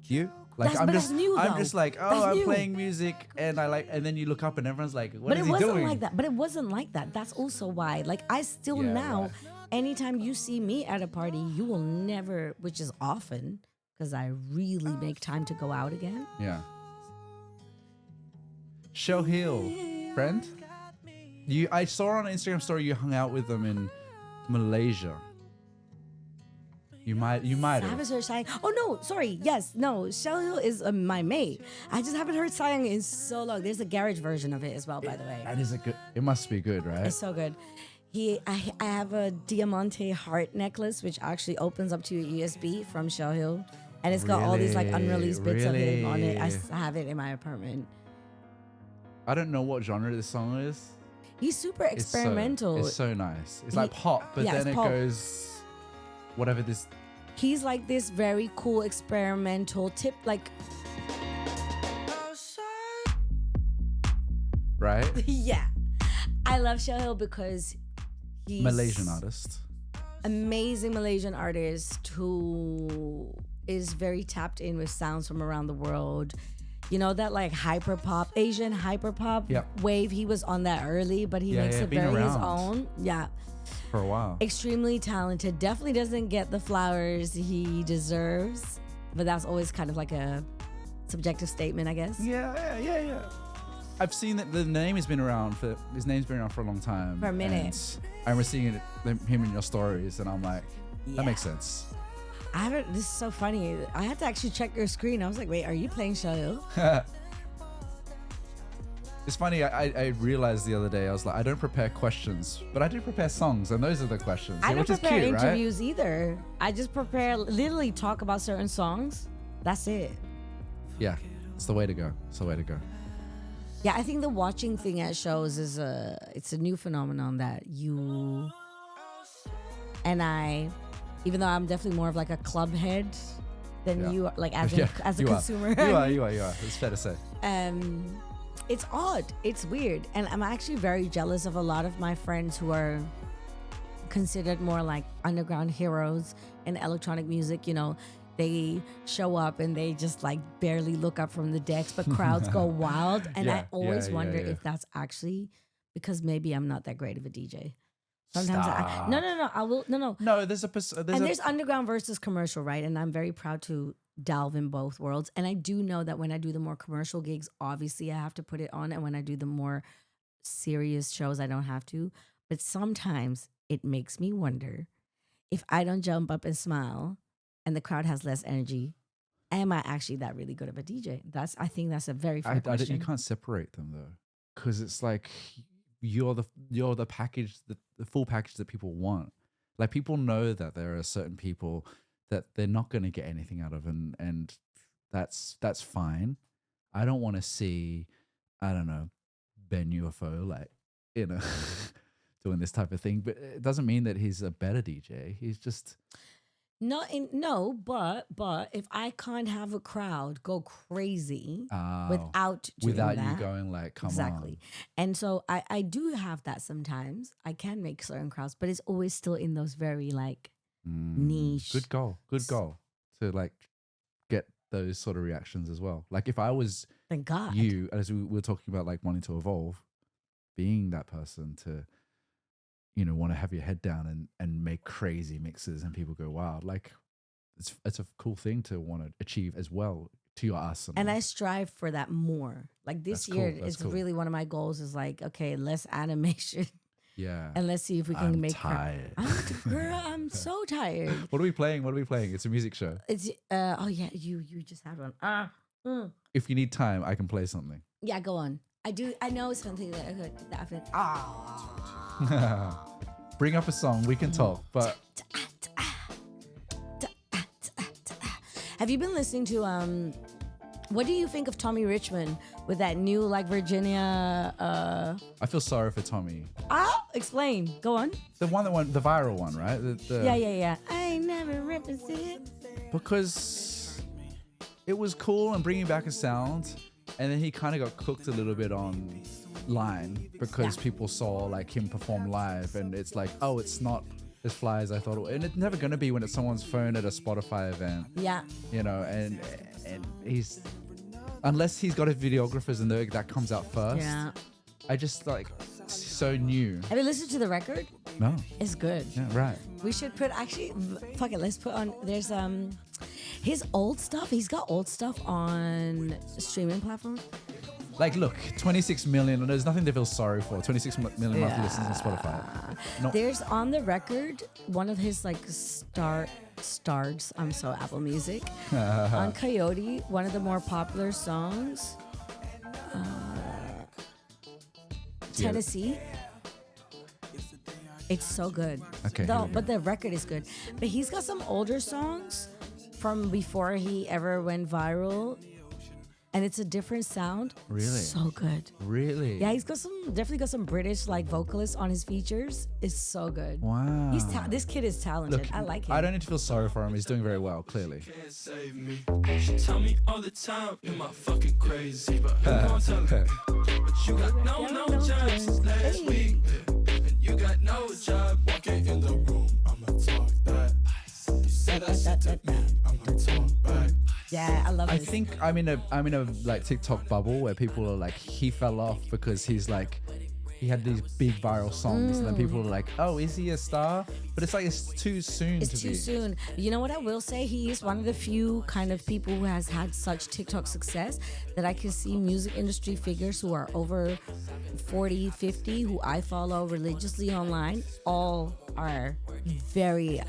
you. Like, that's new, I'm though. just like, That's I'm new. playing music, and and then you look up and everyone's like, what is he doing? But it wasn't like that. But it wasn't like that. That's also why. Like, I still now, anytime you see me at a party, you will never, which is often, because I really make time to go out again. Yeah. Shell Hill, friend. I saw on an Instagram story you hung out with them in Malaysia. You might have. Savage heard Sayang. Oh no, sorry. Yes, no. Shell Hill is my mate. I just haven't heard Sayang in so long. There's a garage version of it as well, by the way. That is it must be good, right? It's so good. I have a Diamante heart necklace, which actually opens up to a USB from Shell Hill. And it's got all these like unreleased bits of him on it. I Really? have it in my apartment. I don't know what genre this song is. He's super experimental. It's so nice. It's like pop, but yeah, then it's it pop. goes whatever this. He's like this very cool experimental tip, like Right? yeah. I love Shell Hill because he's Malaysian artist. amazing Malaysian artist who is very tapped in with sounds from around the world. You know that like hyper pop, Asian hyper pop Yep. wave. He was on that early, but he makes it been very his around own. Yeah. For a while. Extremely talented. Definitely doesn't get the flowers he deserves, but that's always kind of like a subjective statement, I guess. Yeah. I've seen that the name has been around for his name's been around for a long time. For a minute. And I was seeing him in your stories, and I'm like, that makes sense. I haven't. This is so funny. I had to actually check your screen. I was like, wait, are you playing Shell Hill? It's funny. I realized the other day I was like, I don't prepare questions, but I do prepare songs, and those are the questions. I don't which is prepare cute, interviews either. I just prepare, literally talk about certain songs. That's it. Right? Yeah, it's the way to go. It's the way to go. Yeah, I think the watching thing at shows is it's a new phenomenon that you and I, even though I'm definitely more of like a club head than you are, like as a consumer. You are. It's fair to say. It's odd. It's weird. And I'm actually very jealous of a lot of my friends who are considered more like underground heroes in electronic music. You know, they show up and they just like barely look up from the decks, but crowds go wild. And I always wonder if that's actually because maybe I'm not that great of a DJ. Sometimes No, there's there's underground versus commercial, right? And I'm very proud to delve in both worlds. And I do know that when I do the more commercial gigs, obviously I have to put it on. And when I do the more serious shows, I don't have to. But sometimes it makes me wonder if I don't jump up and smile and the crowd has less energy, am I actually that really good of a DJ? I think that's a very fair question. You can't separate them though, because it's like you're the package, the full package that people want. Like people know that there are certain people that they're not going to get anything out of, and that's fine. I don't want to see, I don't know, Ben UFO like doing this type of thing, but it doesn't mean that he's a better DJ. He's just but if I can't have a crowd go crazy without you that, going like, come exactly. on. And so I do have that sometimes. I can make certain crowds, but it's always still in those very like niche. Good goal to like get those sort of reactions as well. Like if I was Thank God. you, as we were talking about like wanting to evolve, being that person to want to have your head down and make crazy mixes and people go wild. Like it's a cool thing to want to achieve as well to your arsenal. And I strive for that more. Like this year, it's really one of my goals is like, okay, less animation. Yeah. And let's see if we can make tired. I'm so tired. What are we playing? It's a music show. It's you just had one. If you need time, I can play something. Yeah, go on. I know something that I could definitely. Bring up a song, we can talk, but have you been listening to what do you think of Tommy Richmond with that new like Virginia I feel sorry for Tommy. Explain. Go on. The one that went the viral one, right? Yeah. I ain't never represent. Because it was cool and bringing back a sound, and then he kind of got cooked a little bit online because people saw like him perform live, and it's like, oh, it's not as fly as I thought it was. And it's never going to be when it's someone's phone at a Spotify event. Yeah. And he's, unless he's got his videographers and that comes out first. Yeah. I just like, so new. Have you listened to the record? No. It's good. Yeah, right. We should put, actually, fuck it, let's put on, there's his old stuff. He's got old stuff on streaming platforms. Like, look, 26 million, and there's nothing to feel sorry for. 26 million monthly listens on Spotify. No. There's on the record, one of his like stars, I'm so Apple Music, on Coyote, one of the more popular songs, Tennessee. It's so good. Okay. But the record is good. But he's got some older songs from before he ever went viral. And it's a different sound. Really? So good. Really? Yeah, he's got definitely got some British like vocalists on his features. It's so good. Wow. This kid is talented. Look, I like him. I don't need to feel sorry for him. He's doing very well, clearly. Can't save me. She tell me all the time, am I fucking crazy? But who gon' tell her? But you got no job since last week. And you got no job walking in the room. I'ma talk that. You said I said to me, I'ma talk back. Yeah, I love it. I think I'm in a like TikTok bubble where people are like, he fell off because he's like, he had these big viral songs, and then people are like, oh, is he a star? But it's like, it's too soon. It's too soon. You know what I will say? He is one of the few kind of people who has had such TikTok success that I can see music industry figures who are over 40, 50, who I follow religiously online, all are very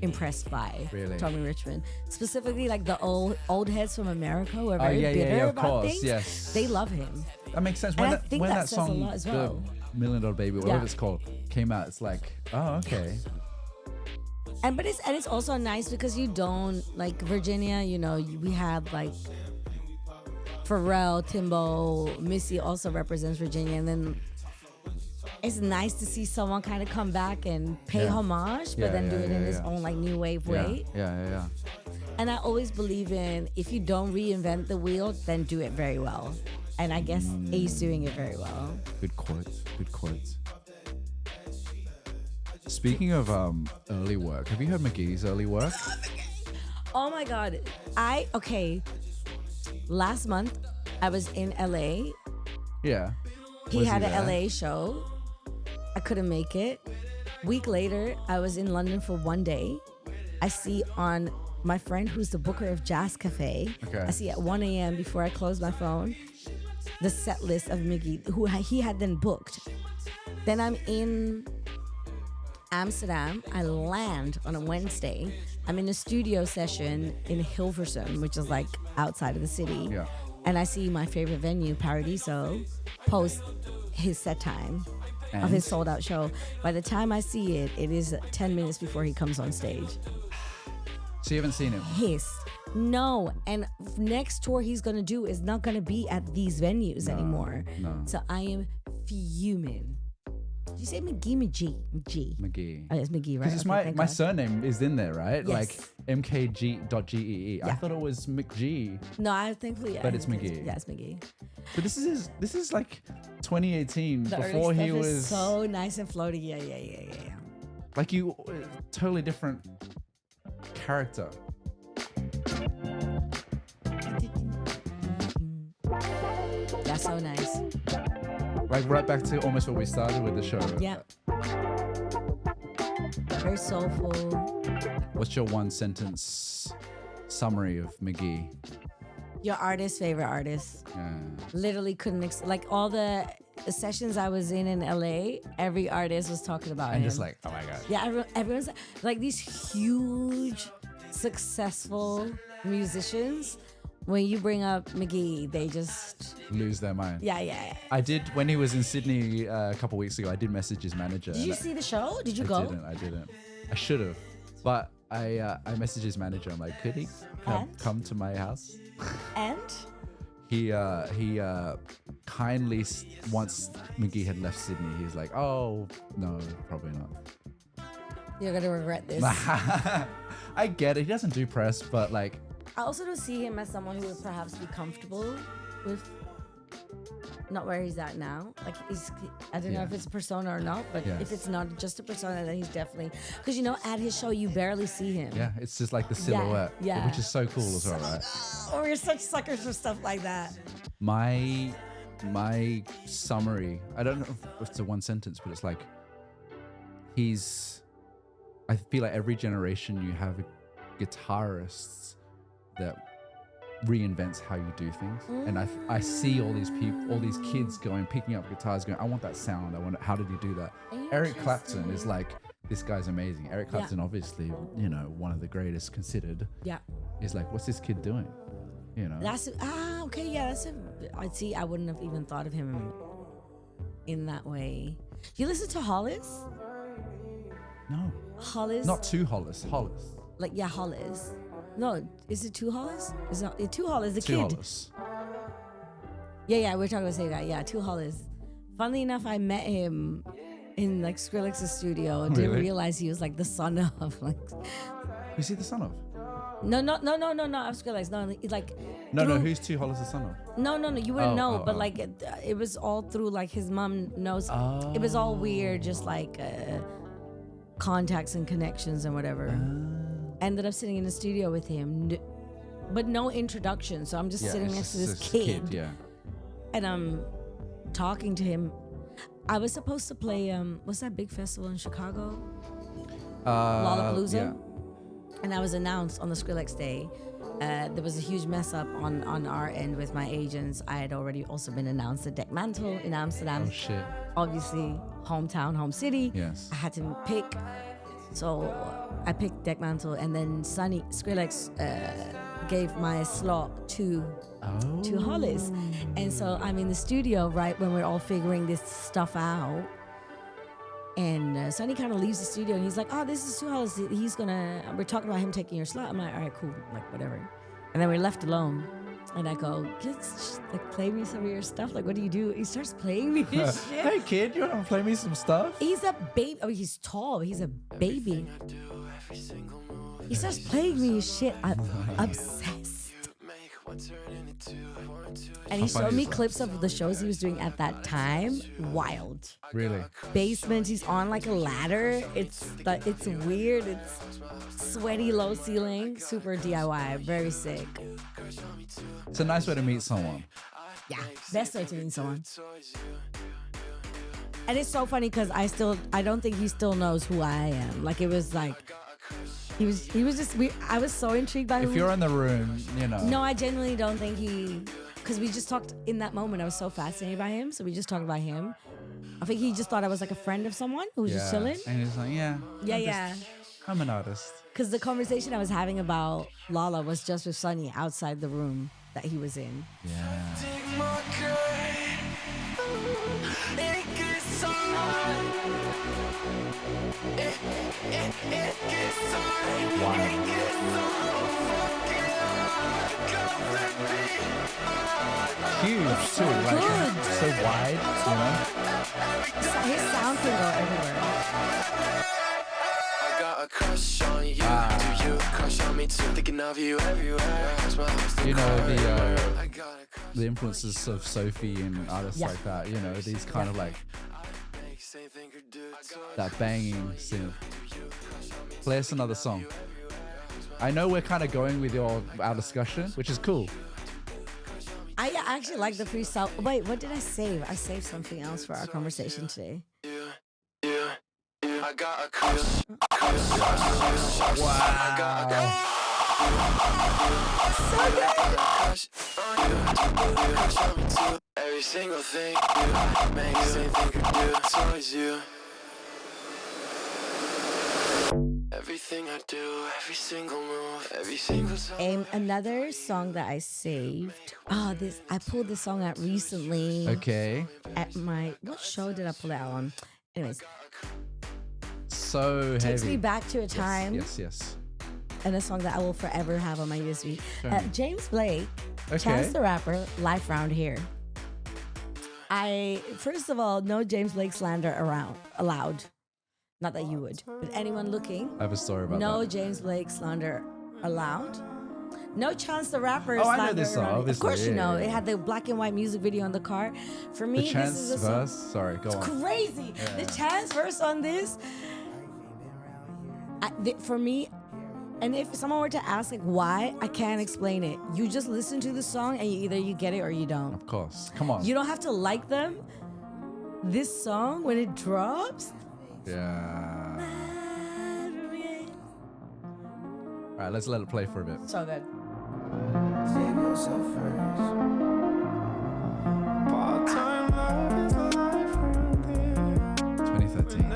impressed by Tommy Richmond. Specifically, like the old heads from America who are very bitter about things. Yes. They love him. That makes sense. And When that says song, a lot as well. the $1 Million Baby, whatever it's called, came out, it's like, oh, okay. And it's also nice because you don't like Virginia. You know, we have like Pharrell, Timbo, Missy also represents Virginia, and then it's nice to see someone kind of come back and pay homage, but then do it in his own like new wave way. Yeah. And I always believe in, if you don't reinvent the wheel, then do it very well. And I guess he's doing it very well. Good quotes. Speaking of early work, have you heard McGee's early work? Oh my God. Last month, I was in LA. Yeah. He had an LA show. I couldn't make it. Week later, I was in London for one day. I see on my friend who's the booker of Jazz Cafe. Okay. I see at 1 a.m. before I close my phone, the set list of Miggy, who he had then booked. Then I'm in Amsterdam. I land on a Wednesday. I'm in a studio session in Hilversum, which is like outside of the city. Yeah. And I see my favorite venue, Paradiso, post his set time of his sold out show. By the time I see it, it is 10 minutes before he comes on stage. So you haven't seen him? No. And next tour he's going to do is not going to be at these venues anymore. No. So I am fuming. Did you say McGee? McGee. Oh, it's McGee, right? Because my surname is in there, right? Yes. Like mkg.gee. I thought it was McGee. No, thankfully. But it's McGee. Yeah, it's McGee. But this is like 2018, The before early he stuff was is so nice and floaty. Yeah. like you, totally different character. That's so nice. Like right back to almost where we started with the show. Yeah. Very soulful. What's your one sentence summary of McGee? Your artist, favorite artist. Yeah. Literally couldn't like all the sessions I was in LA, every artist was talking about him. And just like, oh my God. Yeah, everyone's like these huge, successful musicians. When you bring up McGee, they just lose their mind. Yeah. I did, when he was in Sydney a couple weeks ago, I did message his manager. Did you see the show? Did you go? I didn't. I should have. But I messaged his manager. I'm like, could he come to my house? And? He kindly, once McGee had left Sydney, he was like, oh, no, probably not. You're going to regret this. I get it. He doesn't do press, but like, I also don't see him as someone who would perhaps be comfortable with not where he's at now. Like, I don't know if it's a persona or not, but if it's not just a persona, then he's definitely, because at his show you barely see him. Yeah, it's just like the silhouette, which is so cool as well, right? Oh, we're such suckers for stuff like that. My summary, I don't know if it's a one sentence, but it's like, I feel like every generation you have guitarists that reinvents how you do things. And I see all these people, all these kids picking up guitars going, I want that sound. How did he do that? Eric Clapton is like, this guy's amazing. Eric Clapton, obviously, one of the greatest considered. Yeah. Is like, what's this kid doing? That's okay. Yeah, I'd see. I wouldn't have even thought of him in that way. You listen to Hollis? No. Hollis? Not to Hollis. Hollis. Like, yeah, Hollis. No, is it Two Hollis? Is it Two Hollis? The Two kid. Hollis. Yeah, we're talking about the same guy. Yeah, Two Hollis. Funnily enough, I met him in like Skrillex's studio. Didn't Really? realize he was like the son of like. Who's he the son of? No, of Skrillex. No, it's like. No, through- who's Two Hollis the son of? No, you wouldn't know. But oh. like, it was all through like his mom knows. Oh. It was all weird, just like contacts and connections and whatever. Ended up sitting in the studio with him, but no introduction. So I'm just sitting it's next to just this this kid, Yeah. and I'm talking to him. I was supposed to play what's that big festival in Chicago? Lollapalooza. Yeah. And I was announced on the Skrillex day. There was a huge mess up on our end with my agents. I had already also been announced at Deck Mantle in Amsterdam. Oh shit. Obviously, hometown, home city. Yes. I had to pick. So I picked Deck Mantle, and then Skrillex gave my slot to Hollis. And so I'm in the studio right when we're all figuring this stuff out. And Sonny kind of leaves the studio and he's like, oh, this is too Hollis. We're talking about him taking your slot. I'm like, all right, cool, like whatever. And then we're left alone. And I go, just like play me some of your stuff. Like, what do you do? He starts playing me his shit. Hey kid, you want to play me some stuff? He's a baby. Oh, he's tall. He's a baby. He starts playing me his shit. I'm obsessed. And he showed me clips of the shows he was doing at that time. Wild. Really? Basement. He's on like a ladder. It's weird. It's sweaty, low ceiling. Super DIY. Very sick. It's a nice way to meet someone. Yeah, best way to meet someone. And it's so funny because I don't think he still knows who I am. Like, it was like, he was just weird. I was so intrigued by If you're in the room, you know. No, I genuinely don't think because we just talked in that moment. I was so fascinated by him. So we just talked about him. I think he just thought I was like a friend of someone who was just chilling. And he's like, Yeah. I'm an artist. Because the conversation I was having about Lala was just with Sonny outside the room that he was in. Yeah. Huge too, like Good. so wide, you know. His sound can go everywhere. I got a crush on you. Do you crush on me too? Thinking of you everywhere. You know the influences of Sophie and artists like that. You know these kind of like that banging synth. Play us another song. I know we're kind of going with our discussion, which is cool. I actually like the freestyle. Wait, what did I save? I saved something else for our conversation today. I got a crush. Wow. Every single thing you make me think or do towards you. Everything I do, every single move, every single song. Another song that I saved. I pulled this song out recently. Okay. At what show did I pull it out on? Anyways, So takes heavy. me back to a time. Yes. And a song that I will forever have on my USB. James Blake, Okay. Chance the Rapper, Life Round Here. First of all, no James Blake slander allowed. Not that you would, but anyone looking. I have a story about No that. James Blake slander allowed. No Chance the Rapper Oh, I slander know this song, allowed. obviously, Of course you know. yeah. It had the black and white music video in the car. For me, The Chance this is a song. verse. Sorry, go on. Crazy. Yeah. The Chance verse on this. For me, and if someone were to ask like why, I can't explain it. You just listen to the song and either you get it or you don't. Of course. Come on. You don't have to like them. This song, when it drops. Yeah. All right, let's let it play for a bit. So good. Save yourself first. Part-time love is a life from there. 2013.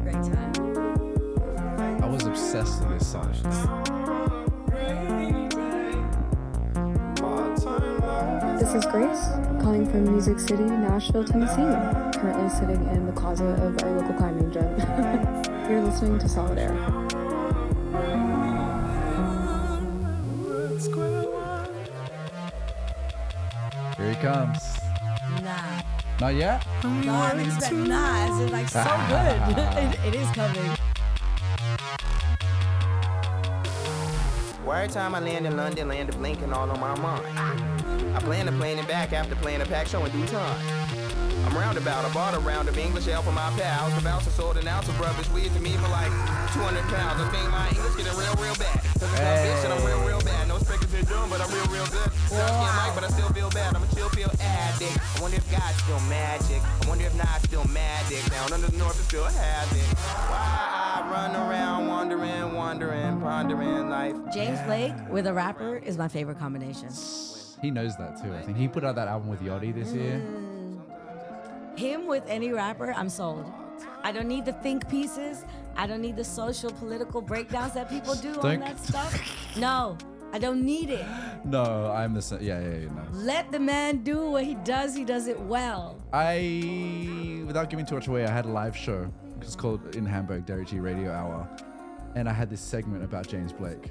Great time. I was obsessed with this song. This is Grace, calling from Music City, Nashville, Tennessee. Currently sitting in the closet of our local climbing gym. You're listening to Solid Air. comes. Nah. Not yet? No, I mean, it's nah. It's like so good. It is coming. Every time I land in London, land of Lincoln all on my mind. I plan to plane it back after playing a pack show in due time. I'm roundabout, I bought a round of English ale for my pals. The bouncer sold an ounce of rubbish weed to me for like 200 pounds. I think my English getting real bad. Cause it's a bitch and I'm real bad. No speakers here doing, but I'm real good. Can't mic, but I still feel bad. I'm a chill feel addict. I wonder if God's still magic. I wonder if not still magic. Down under the north it still has it. Why I run around wondering, pondering life. James Blake with a rapper is my favorite combination. He knows that too. I think he put out that album with Yachty this year. Him with any rapper, I'm sold. I don't need the think pieces. I don't need the social, political breakdowns that people do on that stuff. No, I don't need it. No, I'm the same. Yeah, no. Let the man do what he does it well. Without giving too much away, I had a live show. It's called In Hamburg, Derry G Radio Hour. And I had this segment about James Blake.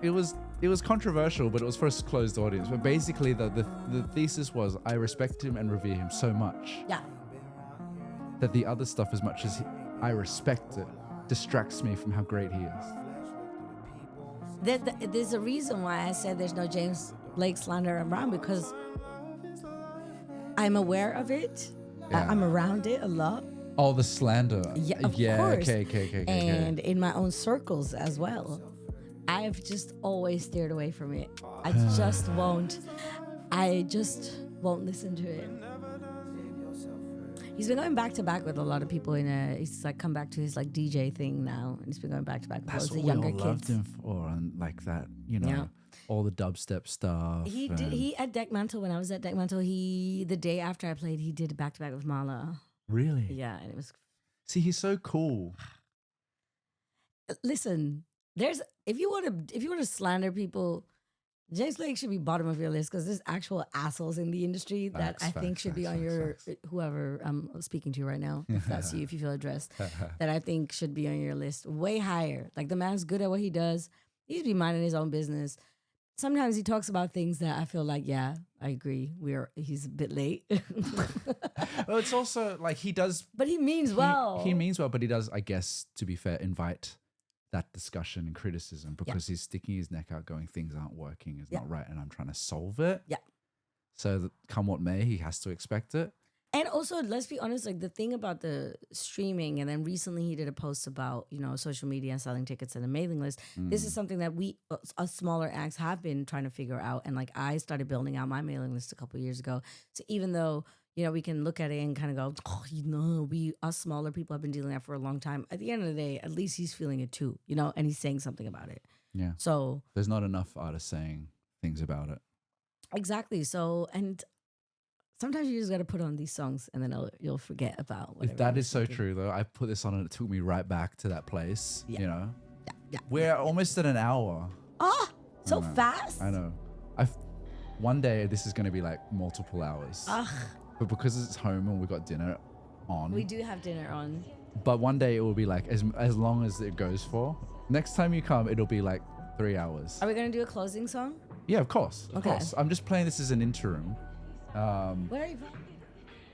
It was controversial, but it was for a closed audience. But basically, the thesis was I respect him and revere him so much. Yeah. That the other stuff, as much as I respect it, distracts me from how great he is. There's a reason why I said there's no James Blake slander around, because I'm aware of it. Yeah. I'm around it a lot. Oh, the slander. Yeah, of course. Okay. And in my own circles as well. I've just always steered away from it. I just won't listen to it. He's been going back to back with a lot of people he's like come back to his like DJ thing now, and he's been going back to back with That's the what younger we all loved him for, and like that, all the dubstep stuff. He at Deck Mantle, when I was at Deck Mantle, the day after I played, he did back to back with Mala. Really? Yeah, and it was. See, he's so cool. Listen, if you want to slander people, James Blake should be bottom of your list, because there's actual assholes in the industry that I think should be on your whoever I'm speaking to right now. If that's you, if you feel addressed, that I think should be on your list way higher. Like, the man's good at what he does. He should be minding his own business. Sometimes he talks about things that I feel like, yeah, I agree. He's a bit late. Well, it's also like he does, but he means well. He means well, but he does, I guess, to be fair, invite that discussion and criticism, because he's sticking his neck out, going, things aren't working, it's not right, and I'm trying to solve it. Yeah. So that come what may, he has to expect it. And also, let's be honest, like the thing about the streaming, and then recently he did a post about, social media and selling tickets and a mailing list. This is something that we, us smaller acts, have been trying to figure out. And like, I started building out my mailing list a couple of years ago. So even though, we can look at it and kind of go, us smaller people have been dealing with that for a long time. At the end of the day, at least he's feeling it too, and he's saying something about it. Yeah. So there's not enough artists saying things about it. Exactly. So, and sometimes you just got to put on these songs, and then you'll forget about whatever. If that is so true, though, I put this on and it took me right back to that place. Yeah. We're almost at an hour. Oh, so fast. I know. One day this is going to be like multiple hours. But because it's home and we've got dinner on. We do have dinner on. But one day it will be like as long as it goes for. Next time you come, it'll be like 3 hours. Are we going to do a closing song? Yeah, of course. Of course. I'm just playing this as an interim. Where are you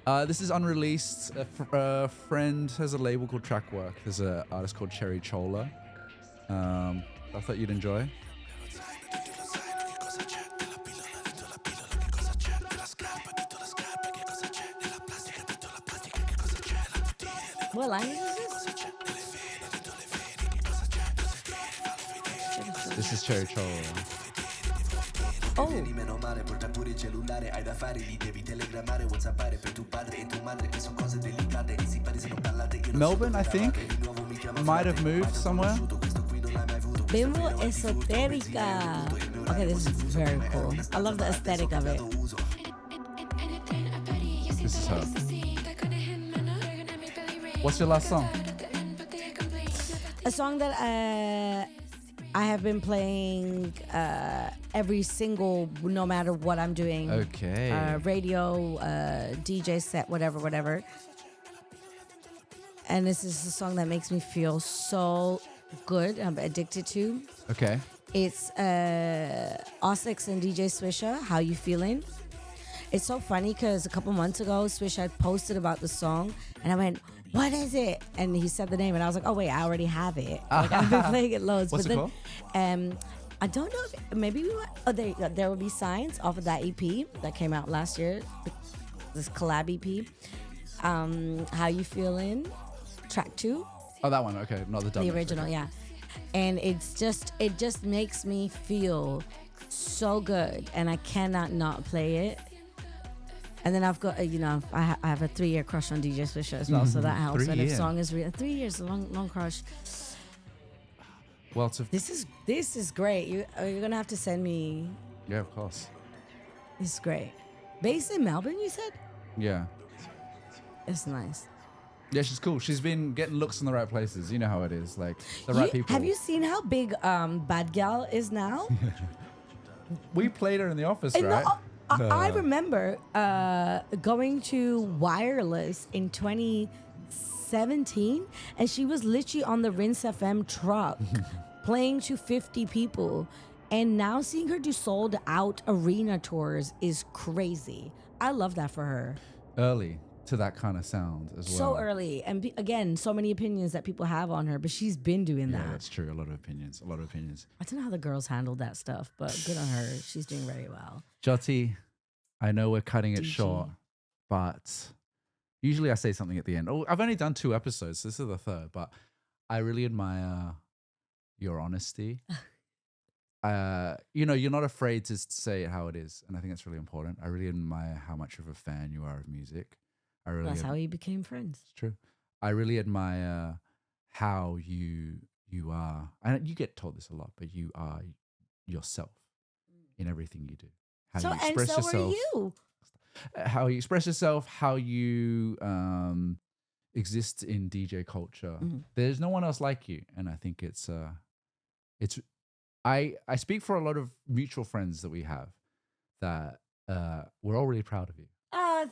from? This is unreleased. A friend has a label called Trackwork. There's an artist called Cherry Chola. I thought you'd enjoy. What language is this? This is Cherry Chola. Oh. Melbourne, I think. Might have moved somewhere. Bimbo Esoterica. Okay, this is very cool. I love the aesthetic of it. This is her. What's your last song? A song that I have been playing every single, no matter what I'm doing. Okay. Radio, DJ set, whatever. And this is a song that makes me feel so good. I'm addicted to. Okay. It's Ossex and DJ Swisher, How You Feeling? It's so funny because a couple months ago, Swish had posted about the song, and I went, "What is it?" And he said the name, and I was like, "Oh wait, I already have it. Like, I've been playing it loads." What's it called? I don't know if maybe there will be signs off of that EP that came out last year. This collab EP. How You Feeling? Track 2. Oh, that one. Okay, not the dub. The original, yeah. And it just makes me feel so good, and I cannot not play it. And then I've got, I have a 3-year crush on DJ Swisher as well, so that helps. And if song is 3 years, a long crush. Well, this is great. You're gonna have to send me. Yeah, of course. This is great. Based in Melbourne, you said? Yeah. It's nice. Yeah, she's cool. She's been getting looks in the right places. You know how it is. Like, the right people. Have you seen how big Bad Gal is now? We played her in the office, And right? I remember going to Wireless in 2017, and she was literally on the Rinse FM truck playing to 50 people. And now seeing her do sold out arena tours is crazy. I love that for her. Early to that kind of sound as well. So early. And again, so many opinions that people have on her, but she's been doing that. Yeah, that's true. A lot of opinions. I don't know how the girls handled that stuff, but good on her. She's doing very well. Jyoty, I know we're cutting it short, but usually I say something at the end. Oh, I've only done 2 episodes. This is the 3rd, but I really admire your honesty. You're not afraid to say it how it is, and I think that's really important. I really admire how much of a fan you are of music. That's how we became friends. It's true. I really admire how you are, and you get told this a lot, but you are yourself in everything you do. How you express yourself. Are you. How you express yourself, how you exist in DJ culture. Mm-hmm. There's no one else like you, and I think it's. I speak for a lot of mutual friends that we have that we're all really proud of you.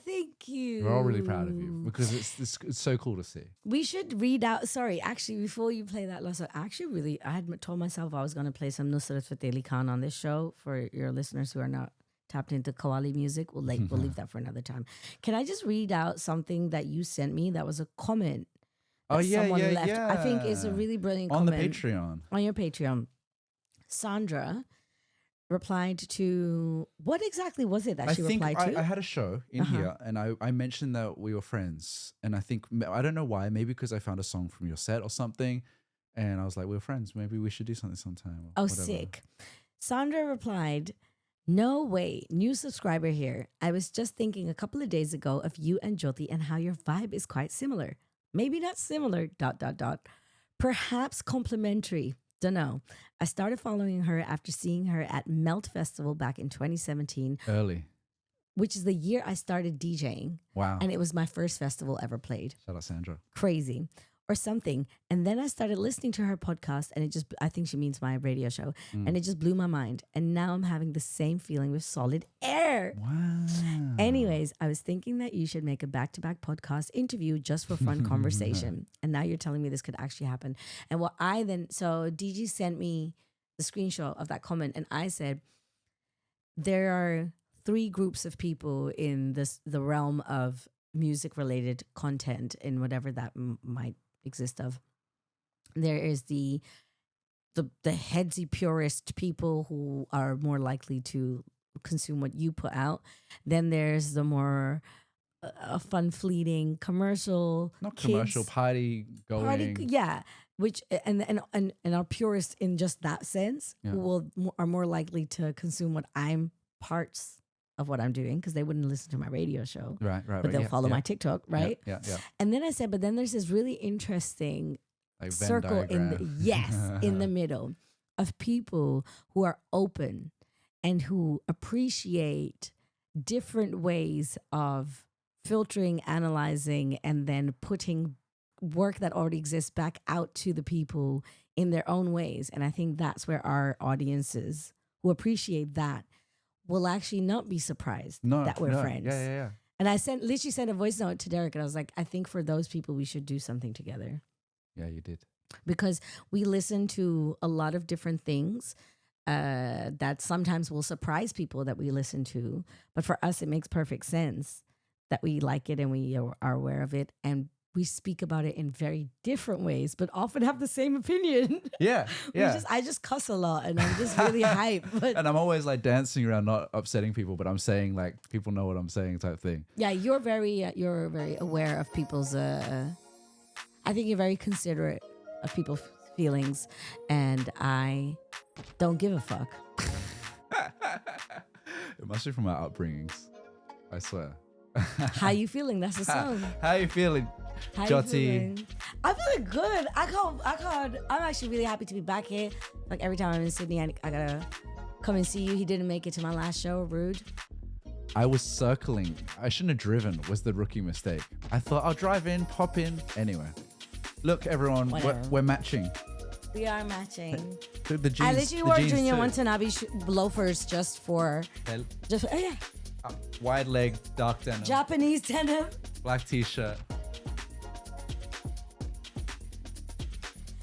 Thank you. We're all really proud of you because it's so cool to see. We should read out. Sorry, actually, before you play that last song, I had told myself I was going to play some Nusrat Fateh Ali Khan on this show for your listeners who are not tapped into Qawwali music. We'll leave that for another time. Can I just read out something that you sent me that was a comment that someone left? Yeah. I think it's a really brilliant on comment. On the Patreon. On your Patreon. Sandra replied to, what exactly was it that she replied to? I had a show in here, and I mentioned that we were friends, and I don't know why, maybe because I found a song from your set or something, and I was like, we're friends, maybe we should do something sometime. Oh, whatever. Sick. Sandra replied, "No way, new subscriber here. I was just thinking a couple of days ago of you and Jyoty and how your vibe is quite similar. Maybe not similar, ... Perhaps complementary. Dunno. I started following her after seeing her at Melt Festival back in 2017. Early. Which is the year I started DJing. Wow. And it was my first festival ever played. Shout out Sandra. Crazy. Or something. And then I started listening to her podcast, and I think she means my radio show, and it just blew my mind. And now I'm having the same feeling with Solid Air. Wow. Anyways, I was thinking that you should make a back-to-back podcast interview just for fun conversation. And now you're telling me this could actually happen. And so DG sent me the screenshot of that comment, and I said, there are 3 groups of people in the realm of music-related content in whatever that might exist of. There is the headsy purist people who are more likely to consume what you put out. Then there's the more fun, fleeting commercial, not commercial, party going, which and are purists in just that sense, who are more likely to consume what I'm parts of what I'm doing, because they wouldn't listen to my radio show. Right. But they'll follow my TikTok, right? Yeah. And then I said, but then there's this really interesting circle in the middle of people who are open and who appreciate different ways of filtering, analyzing, and then putting work that already exists back out to the people in their own ways. And I think that's where our audiences who appreciate that will actually not be surprised that we're friends. Yeah. And I literally sent a voice note to Derek, and I was like, I think for those people, we should do something together. Yeah, you did. Because we listen to a lot of different things. that sometimes will surprise people that we listen to. But for us, it makes perfect sense that we like it and we are aware of it. And we speak about it in very different ways, but often have the same opinion. Yeah, yeah. I just cuss a lot and I'm just really hype. But and I'm always like dancing around, not upsetting people, but I'm saying like people know what I'm saying type thing. Yeah, you're very aware of people's. I think you're very considerate of people's feelings, and I don't give a fuck. It must be from our upbringings. I swear. How you feeling? That's the song. How you feeling? How Jyoty. I'm feeling good. I'm actually really happy to be back here. Like every time I'm in Sydney, I gotta come and see you. He didn't make it to my last show. Rude. I was circling. I shouldn't have driven, was the rookie mistake. I thought I'll drive in, pop in. Anyway. Look, everyone, we're matching. We are matching. The jeans, I literally wore Junior Watanabe loafers just for... yeah. Wide leg, dark denim. Japanese denim. Black t-shirt.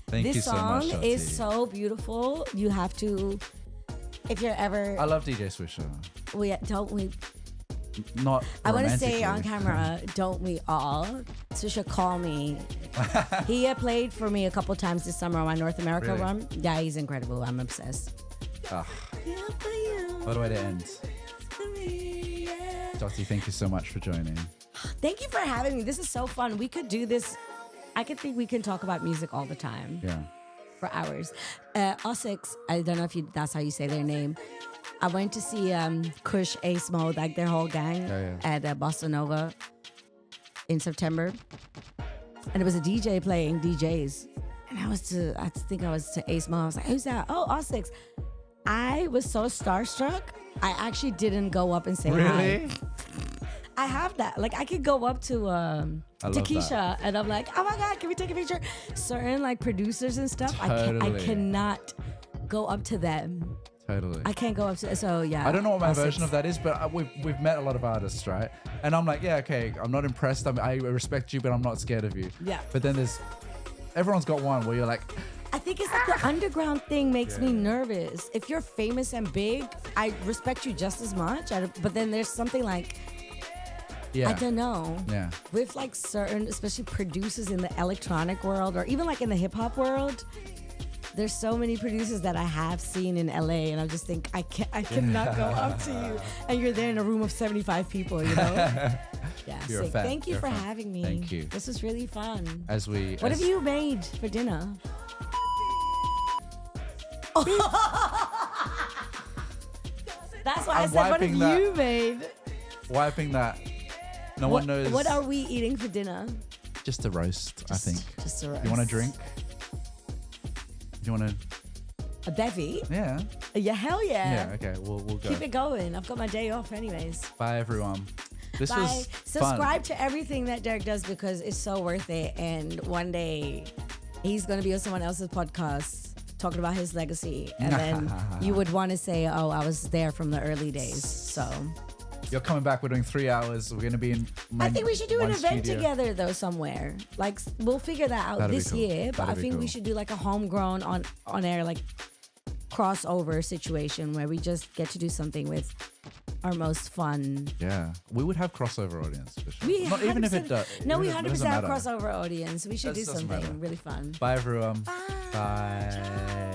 Thank you so much, This song is so beautiful. You have to, if you're ever... I love DJ Swisher. Don't we... Not I want to say on camera, don't we all? Swisher, call me. He played for me a couple times this summer on my North America run. Yeah, he's incredible. I'm obsessed. What a way to end. Jyoty, thank you so much for joining. Thank you for having me. This is so fun. We could do this. I could think we can talk about music all the time. Yeah. For hours. Ossex, I don't know if that's how you say their name. I went to see Kush, Ace Mode, like their whole gang at Bossa Nova in September. And it was a DJ playing DJs. And I think I was to Ace Mode. I was like, who's that? Oh, Ossex. I was so starstruck. I actually didn't go up and say really? Hi. I have that. Like, I could go up to Keisha and I'm like, oh my God, can we take a picture? Certain like producers and stuff, totally. I cannot go up to them. Totally. I can't go up to, so yeah. I don't know what my version of that is, but we've met a lot of artists, right? And I'm like, yeah, okay, I'm not impressed. I respect you, but I'm not scared of you. Yeah. But then everyone's got one where you're like... I think it's like the underground thing makes me nervous. If you're famous and big, I respect you just as much. But then there's something like... I don't know. Yeah. With like certain, especially producers in the electronic world or even like in the hip hop world, there's so many producers that I have seen in LA and I just think I cannot go up to you and you're there in a room of 75 people, you know? Yeah. You're sick. Thank you for having me. Thank you. This was really fun. What have you made for dinner? That's why I said, what have you made? Wiping that. No one knows. What are we eating for dinner? Just a roast, I think. Just a roast. You want a drink? You want a bevy? Yeah. Yeah, hell yeah. Yeah, okay, we'll go. Keep it going. I've got my day off anyways. Bye, everyone. This was Subscribe to everything that Derek does because it's so worth it. And one day he's going to be on someone else's podcast talking about his legacy. And then you would want to say, oh, I was there from the early days. So... You're coming back. We're doing 3 hours. We're going to be in I think we should do an event studio together, though, somewhere. Like, we'll figure that out this year. But I think we should do, like, a homegrown, on-air, like, crossover situation where we just get to do something with our most fun. Yeah. We would have crossover audience, for sure. We Not even if it does. No, we 100% have crossover audience. We should do something really fun. Bye, everyone. Bye. Bye.